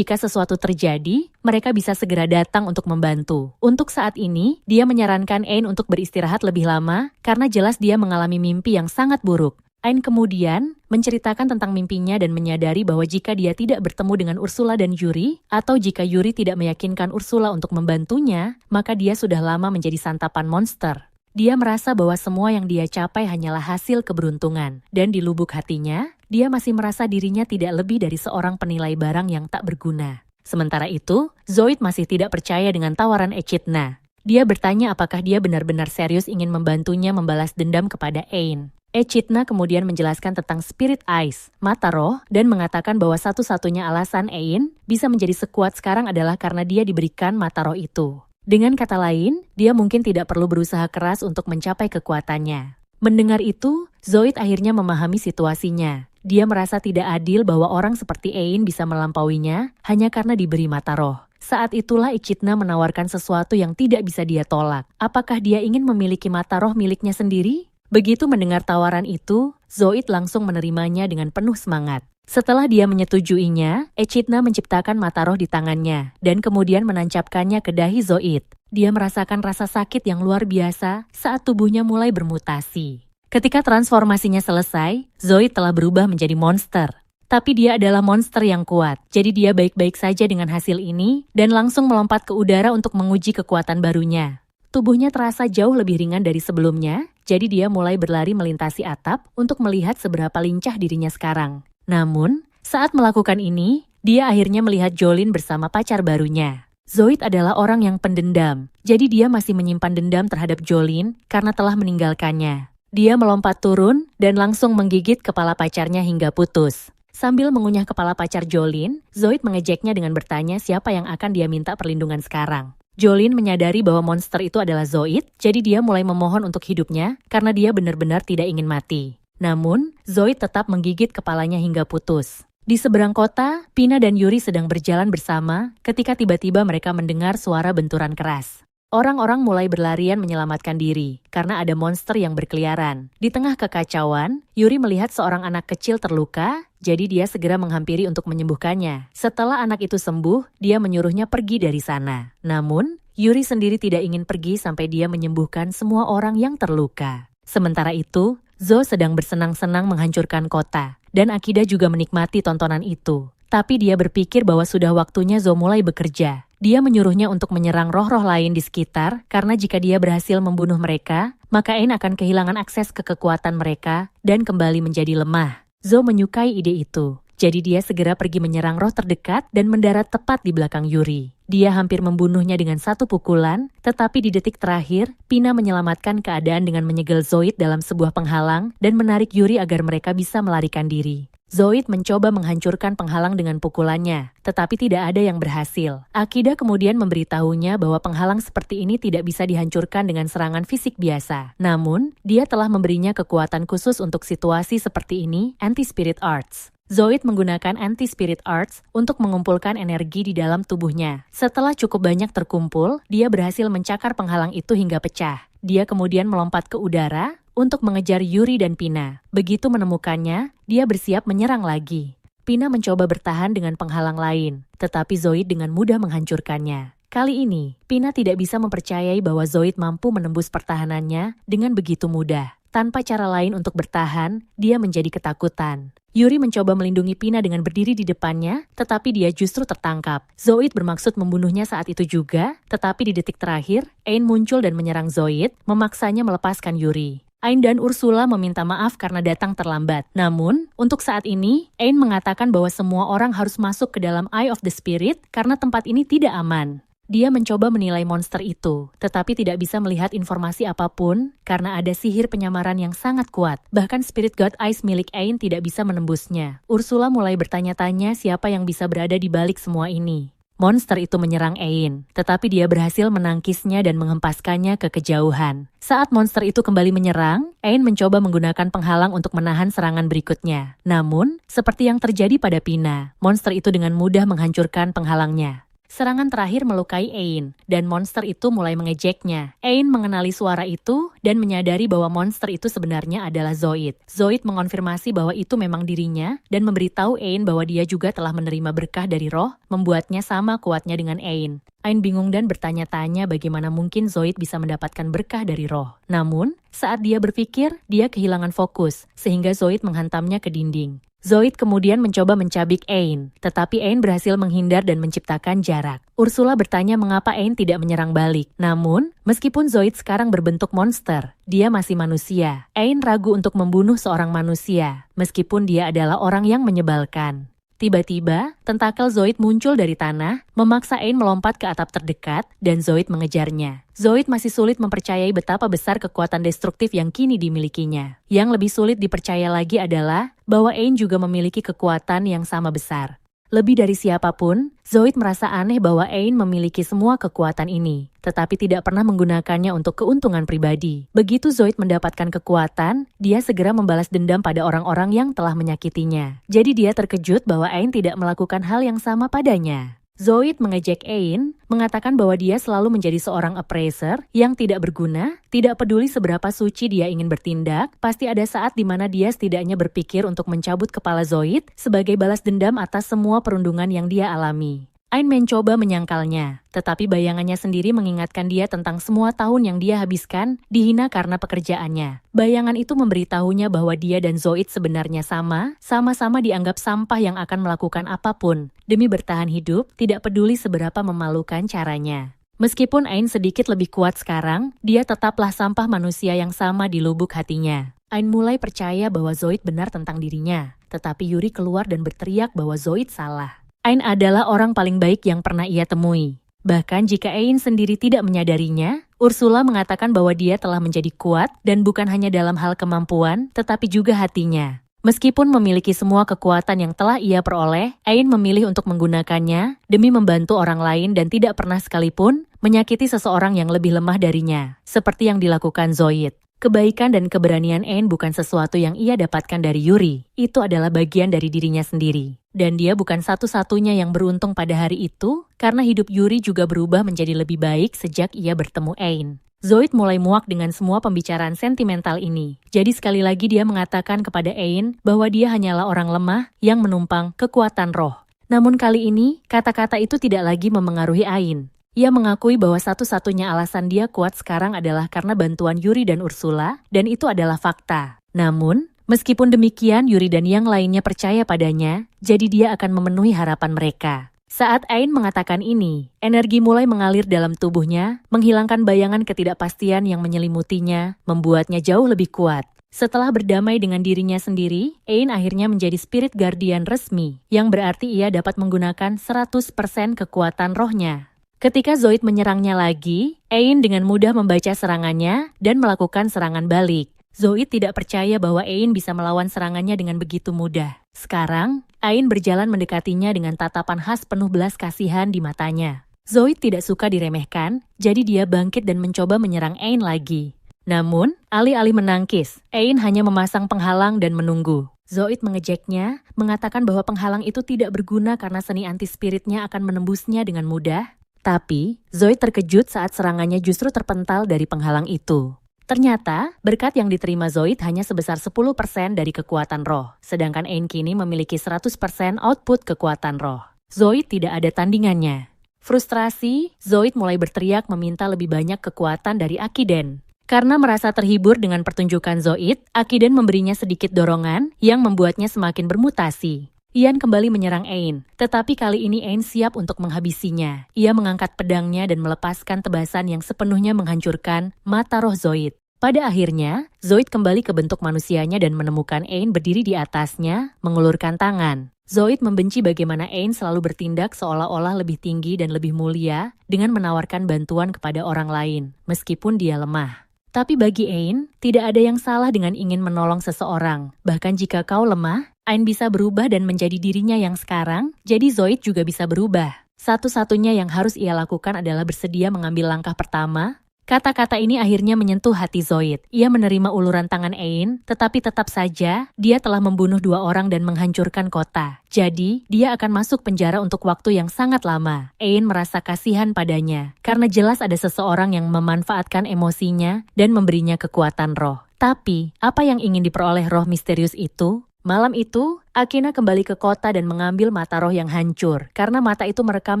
jika sesuatu terjadi, mereka bisa segera datang untuk membantu. Untuk saat ini, dia menyarankan Ain untuk beristirahat lebih lama karena jelas dia mengalami mimpi yang sangat buruk. Ain kemudian menceritakan tentang mimpinya dan menyadari bahwa jika dia tidak bertemu dengan Ursula dan Yuri, atau jika Yuri tidak meyakinkan Ursula untuk membantunya, maka dia sudah lama menjadi santapan monster. Dia merasa bahwa semua yang dia capai hanyalah hasil keberuntungan, dan di lubuk hatinya, dia masih merasa dirinya tidak lebih dari seorang penilai barang yang tak berguna. Sementara itu, Zoid masih tidak percaya dengan tawaran Echidna. Dia bertanya apakah dia benar-benar serius ingin membantunya membalas dendam kepada Ain. Echidna kemudian menjelaskan tentang Spirit Eyes, mata roh, dan mengatakan bahwa satu-satunya alasan Ain bisa menjadi sekuat sekarang adalah karena dia diberikan mata roh itu. Dengan kata lain, dia mungkin tidak perlu berusaha keras untuk mencapai kekuatannya. Mendengar itu, Zoid akhirnya memahami situasinya. Dia merasa tidak adil bahwa orang seperti Ain bisa melampauinya hanya karena diberi mata roh. Saat itulah Echidna menawarkan sesuatu yang tidak bisa dia tolak. Apakah dia ingin memiliki mata roh miliknya sendiri? Begitu mendengar tawaran itu, Zoid langsung menerimanya dengan penuh semangat. Setelah dia menyetujuinya, Echidna menciptakan mata roh di tangannya, dan kemudian menancapkannya ke dahi Zoid. Dia merasakan rasa sakit yang luar biasa saat tubuhnya mulai bermutasi. Ketika transformasinya selesai, Zoid telah berubah menjadi monster. Tapi dia adalah monster yang kuat, jadi dia baik-baik saja dengan hasil ini, dan langsung melompat ke udara untuk menguji kekuatan barunya. Tubuhnya terasa jauh lebih ringan dari sebelumnya, jadi dia mulai berlari melintasi atap untuk melihat seberapa lincah dirinya sekarang. Namun, saat melakukan ini, dia akhirnya melihat Jolin bersama pacar barunya. Zoid adalah orang yang pendendam, jadi dia masih menyimpan dendam terhadap Jolin karena telah meninggalkannya. Dia melompat turun dan langsung menggigit kepala pacarnya hingga putus. Sambil mengunyah kepala pacar Jolin, Zoid mengejeknya dengan bertanya siapa yang akan dia minta perlindungan sekarang. Jolin menyadari bahwa monster itu adalah Zoid, jadi dia mulai memohon untuk hidupnya karena dia benar-benar tidak ingin mati. Namun, Zoid tetap menggigit kepalanya hingga putus. Di seberang kota, Pina dan Yuri sedang berjalan bersama ketika tiba-tiba mereka mendengar suara benturan keras. Orang-orang mulai berlarian menyelamatkan diri karena ada monster yang berkeliaran. Di tengah kekacauan, Yuri melihat seorang anak kecil terluka, jadi dia segera menghampiri untuk menyembuhkannya. Setelah anak itu sembuh, dia menyuruhnya pergi dari sana. Namun, Yuri sendiri tidak ingin pergi sampai dia menyembuhkan semua orang yang terluka. Sementara itu, Zo sedang bersenang-senang menghancurkan kota, dan Akida juga menikmati tontonan itu. Tapi dia berpikir bahwa sudah waktunya Zo mulai bekerja. Dia menyuruhnya untuk menyerang roh-roh lain di sekitar, karena jika dia berhasil membunuh mereka, maka Ain akan kehilangan akses ke kekuatan mereka dan kembali menjadi lemah. Zo menyukai ide itu, jadi dia segera pergi menyerang roh terdekat dan mendarat tepat di belakang Yuri. Dia hampir membunuhnya dengan satu pukulan, tetapi di detik terakhir, Pina menyelamatkan keadaan dengan menyegel Zoid dalam sebuah penghalang dan menarik Yuri agar mereka bisa melarikan diri. Zoid mencoba menghancurkan penghalang dengan pukulannya, tetapi tidak ada yang berhasil. Akida kemudian memberitahunya bahwa penghalang seperti ini tidak bisa dihancurkan dengan serangan fisik biasa. Namun, dia telah memberinya kekuatan khusus untuk situasi seperti ini, Anti-Spirit Arts. Zoid menggunakan Anti-Spirit Arts untuk mengumpulkan energi di dalam tubuhnya. Setelah cukup banyak terkumpul, dia berhasil mencakar penghalang itu hingga pecah. Dia kemudian melompat ke udara untuk mengejar Yuri dan Pina. Begitu menemukannya, dia bersiap menyerang lagi. Pina mencoba bertahan dengan penghalang lain, tetapi Zoid dengan mudah menghancurkannya. Kali ini, Pina tidak bisa mempercayai bahwa Zoid mampu menembus pertahanannya dengan begitu mudah. tanpa cara lain untuk bertahan, dia menjadi ketakutan. Yuri mencoba melindungi Pina dengan berdiri di depannya, tetapi dia justru tertangkap. Zoid bermaksud membunuhnya saat itu juga, tetapi di detik terakhir, Ain muncul dan menyerang Zoid, memaksanya melepaskan Yuri. Ain dan Ursula meminta maaf karena datang terlambat. Namun, untuk saat ini, Ain mengatakan bahwa semua orang harus masuk ke dalam Eye of the Spirit karena tempat ini tidak aman. Dia mencoba menilai monster itu, tetapi tidak bisa melihat informasi apapun karena ada sihir penyamaran yang sangat kuat. Bahkan Spirit God Eyes milik Ain tidak bisa menembusnya. Ursula mulai bertanya-tanya siapa yang bisa berada di balik semua ini. Monster itu menyerang Ain, tetapi dia berhasil menangkisnya dan menghempaskannya ke kejauhan. Saat monster itu kembali menyerang, Ain mencoba menggunakan penghalang untuk menahan serangan berikutnya. Namun, seperti yang terjadi pada Pina, monster itu dengan mudah menghancurkan penghalangnya. Serangan terakhir melukai Ain, dan monster itu mulai mengejeknya. Ain mengenali suara itu dan menyadari bahwa monster itu sebenarnya adalah Zoid. Zoid mengonfirmasi bahwa itu memang dirinya dan memberitahu Ain bahwa dia juga telah menerima berkah dari roh, membuatnya sama kuatnya dengan Ain. Ain bingung dan bertanya-tanya bagaimana mungkin Zoid bisa mendapatkan berkah dari roh. Namun, saat dia berpikir, dia kehilangan fokus, sehingga Zoid menghantamnya ke dinding. Zoid kemudian mencoba mencabik Ain, tetapi Ain berhasil menghindar dan menciptakan jarak. Ursula bertanya mengapa Ain tidak menyerang balik. Namun, meskipun Zoid sekarang berbentuk monster, dia masih manusia. Ain ragu untuk membunuh seorang manusia, meskipun dia adalah orang yang menyebalkan. Tiba-tiba, tentakel Zoid muncul dari tanah, memaksa Ain melompat ke atap terdekat, dan Zoid mengejarnya. Zoid masih sulit mempercayai betapa besar kekuatan destruktif yang kini dimilikinya. Yang lebih sulit dipercaya lagi adalah bahwa Ain juga memiliki kekuatan yang sama besar. Lebih dari siapapun, Zoid merasa aneh bahwa Ain memiliki semua kekuatan ini, tetapi tidak pernah menggunakannya untuk keuntungan pribadi. Begitu Zoid mendapatkan kekuatan, dia segera membalas dendam pada orang-orang yang telah menyakitinya. Jadi dia terkejut bahwa Ain tidak melakukan hal yang sama padanya. Zoid mengejek Ain, mengatakan bahwa dia selalu menjadi seorang oppressor yang tidak berguna, tidak peduli seberapa suci dia ingin bertindak, pasti ada saat di mana dia setidaknya berpikir untuk mencabut kepala Zoid sebagai balas dendam atas semua perundungan yang dia alami. Ain mencoba menyangkalnya, tetapi bayangannya sendiri mengingatkan dia tentang semua tahun yang dia habiskan dihina karena pekerjaannya. Bayangan itu memberitahunya bahwa dia dan Zoid sebenarnya sama-sama dianggap sampah yang akan melakukan apapun demi bertahan hidup, tidak peduli seberapa memalukan caranya. Meskipun Ain sedikit lebih kuat sekarang, dia tetaplah sampah manusia yang sama di lubuk hatinya. Ain mulai percaya bahwa Zoid benar tentang dirinya, tetapi Yuri keluar dan berteriak bahwa Zoid salah. Ain adalah orang paling baik yang pernah ia temui. Bahkan jika Ain sendiri tidak menyadarinya, Ursula mengatakan bahwa dia telah menjadi kuat dan bukan hanya dalam hal kemampuan, tetapi juga hatinya. Meskipun memiliki semua kekuatan yang telah ia peroleh, Ain memilih untuk menggunakannya demi membantu orang lain dan tidak pernah sekalipun menyakiti seseorang yang lebih lemah darinya, seperti yang dilakukan Zoid. Kebaikan dan keberanian Ain bukan sesuatu yang ia dapatkan dari Yuri. Itu adalah bagian dari dirinya sendiri. Dan dia bukan satu-satunya yang beruntung pada hari itu, karena hidup Yuri juga berubah menjadi lebih baik sejak ia bertemu Ain. Zoid mulai muak dengan semua pembicaraan sentimental ini. Jadi sekali lagi dia mengatakan kepada Ain bahwa dia hanyalah orang lemah yang menumpang kekuatan roh. Namun kali ini, kata-kata itu tidak lagi memengaruhi Ain. Ia mengakui bahwa satu-satunya alasan dia kuat sekarang adalah karena bantuan Yuri dan Ursula, dan itu adalah fakta. Namun, meskipun demikian Yuri dan yang lainnya percaya padanya, jadi dia akan memenuhi harapan mereka. Saat Ain mengatakan ini, energi mulai mengalir dalam tubuhnya, menghilangkan bayangan ketidakpastian yang menyelimutinya, membuatnya jauh lebih kuat. Setelah berdamai dengan dirinya sendiri, Ain akhirnya menjadi spirit guardian resmi, yang berarti ia dapat menggunakan 100% kekuatan rohnya. Ketika Zoid menyerangnya lagi, Ain dengan mudah membaca serangannya dan melakukan serangan balik. Zoid tidak percaya bahwa Ain bisa melawan serangannya dengan begitu mudah. Sekarang, Ain berjalan mendekatinya dengan tatapan khas penuh belas kasihan di matanya. Zoid tidak suka diremehkan, jadi dia bangkit dan mencoba menyerang Ain lagi. Namun, alih-alih menangkis, Ain hanya memasang penghalang dan menunggu. Zoid mengejeknya, mengatakan bahwa penghalang itu tidak berguna karena seni anti-spiritnya akan menembusnya dengan mudah. Tapi, Zoid terkejut saat serangannya justru terpental dari penghalang itu. Ternyata, berkat yang diterima Zoid hanya sebesar 10% dari kekuatan roh, sedangkan Ain kini memiliki 100% output kekuatan roh. Zoid tidak ada tandingannya. Frustrasi, Zoid mulai berteriak meminta lebih banyak kekuatan dari Akiden. Karena merasa terhibur dengan pertunjukan Zoid, Akiden memberinya sedikit dorongan yang membuatnya semakin bermutasi. Ian kembali menyerang Ain, tetapi kali ini Ain siap untuk menghabisinya. Ia mengangkat pedangnya dan melepaskan tebasan yang sepenuhnya menghancurkan mata roh Zoid. Pada akhirnya, Zoid kembali ke bentuk manusianya dan menemukan Ain berdiri di atasnya, mengulurkan tangan. Zoid membenci bagaimana Ain selalu bertindak seolah-olah lebih tinggi dan lebih mulia dengan menawarkan bantuan kepada orang lain, meskipun dia lemah. Tapi bagi Ain, tidak ada yang salah dengan ingin menolong seseorang. Bahkan jika kau lemah, Ain bisa berubah dan menjadi dirinya yang sekarang, jadi Zoid juga bisa berubah. Satu-satunya yang harus ia lakukan adalah bersedia mengambil langkah pertama. Kata-kata ini akhirnya menyentuh hati Zoid. Ia menerima uluran tangan Ain, tetapi tetap saja, dia telah membunuh 2 orang dan menghancurkan kota. Jadi, dia akan masuk penjara untuk waktu yang sangat lama. Ain merasa kasihan padanya, karena jelas ada seseorang yang memanfaatkan emosinya dan memberinya kekuatan roh. Tapi, apa yang ingin diperoleh roh misterius itu? Malam itu, Akina kembali ke kota dan mengambil mata roh yang hancur, karena mata itu merekam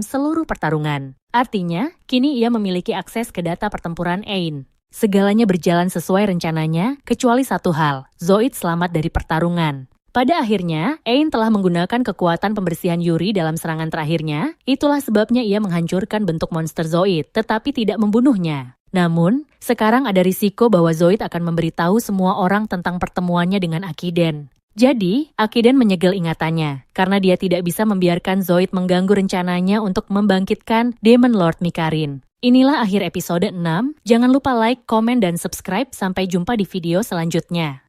seluruh pertarungan. Artinya, kini ia memiliki akses ke data pertempuran Ain. Segalanya berjalan sesuai rencananya, kecuali satu hal, Zoid selamat dari pertarungan. Pada akhirnya, Ain telah menggunakan kekuatan pembersihan Yuri dalam serangan terakhirnya, itulah sebabnya ia menghancurkan bentuk monster Zoid, tetapi tidak membunuhnya. Namun, sekarang ada risiko bahwa Zoid akan memberitahu semua orang tentang pertemuannya dengan Akiden. Jadi, Akiden menyegel ingatannya, karena dia tidak bisa membiarkan Zoid mengganggu rencananya untuk membangkitkan Demon Lord Mikarin. Inilah akhir episode 6, jangan lupa like, komen, dan subscribe, sampai jumpa di video selanjutnya.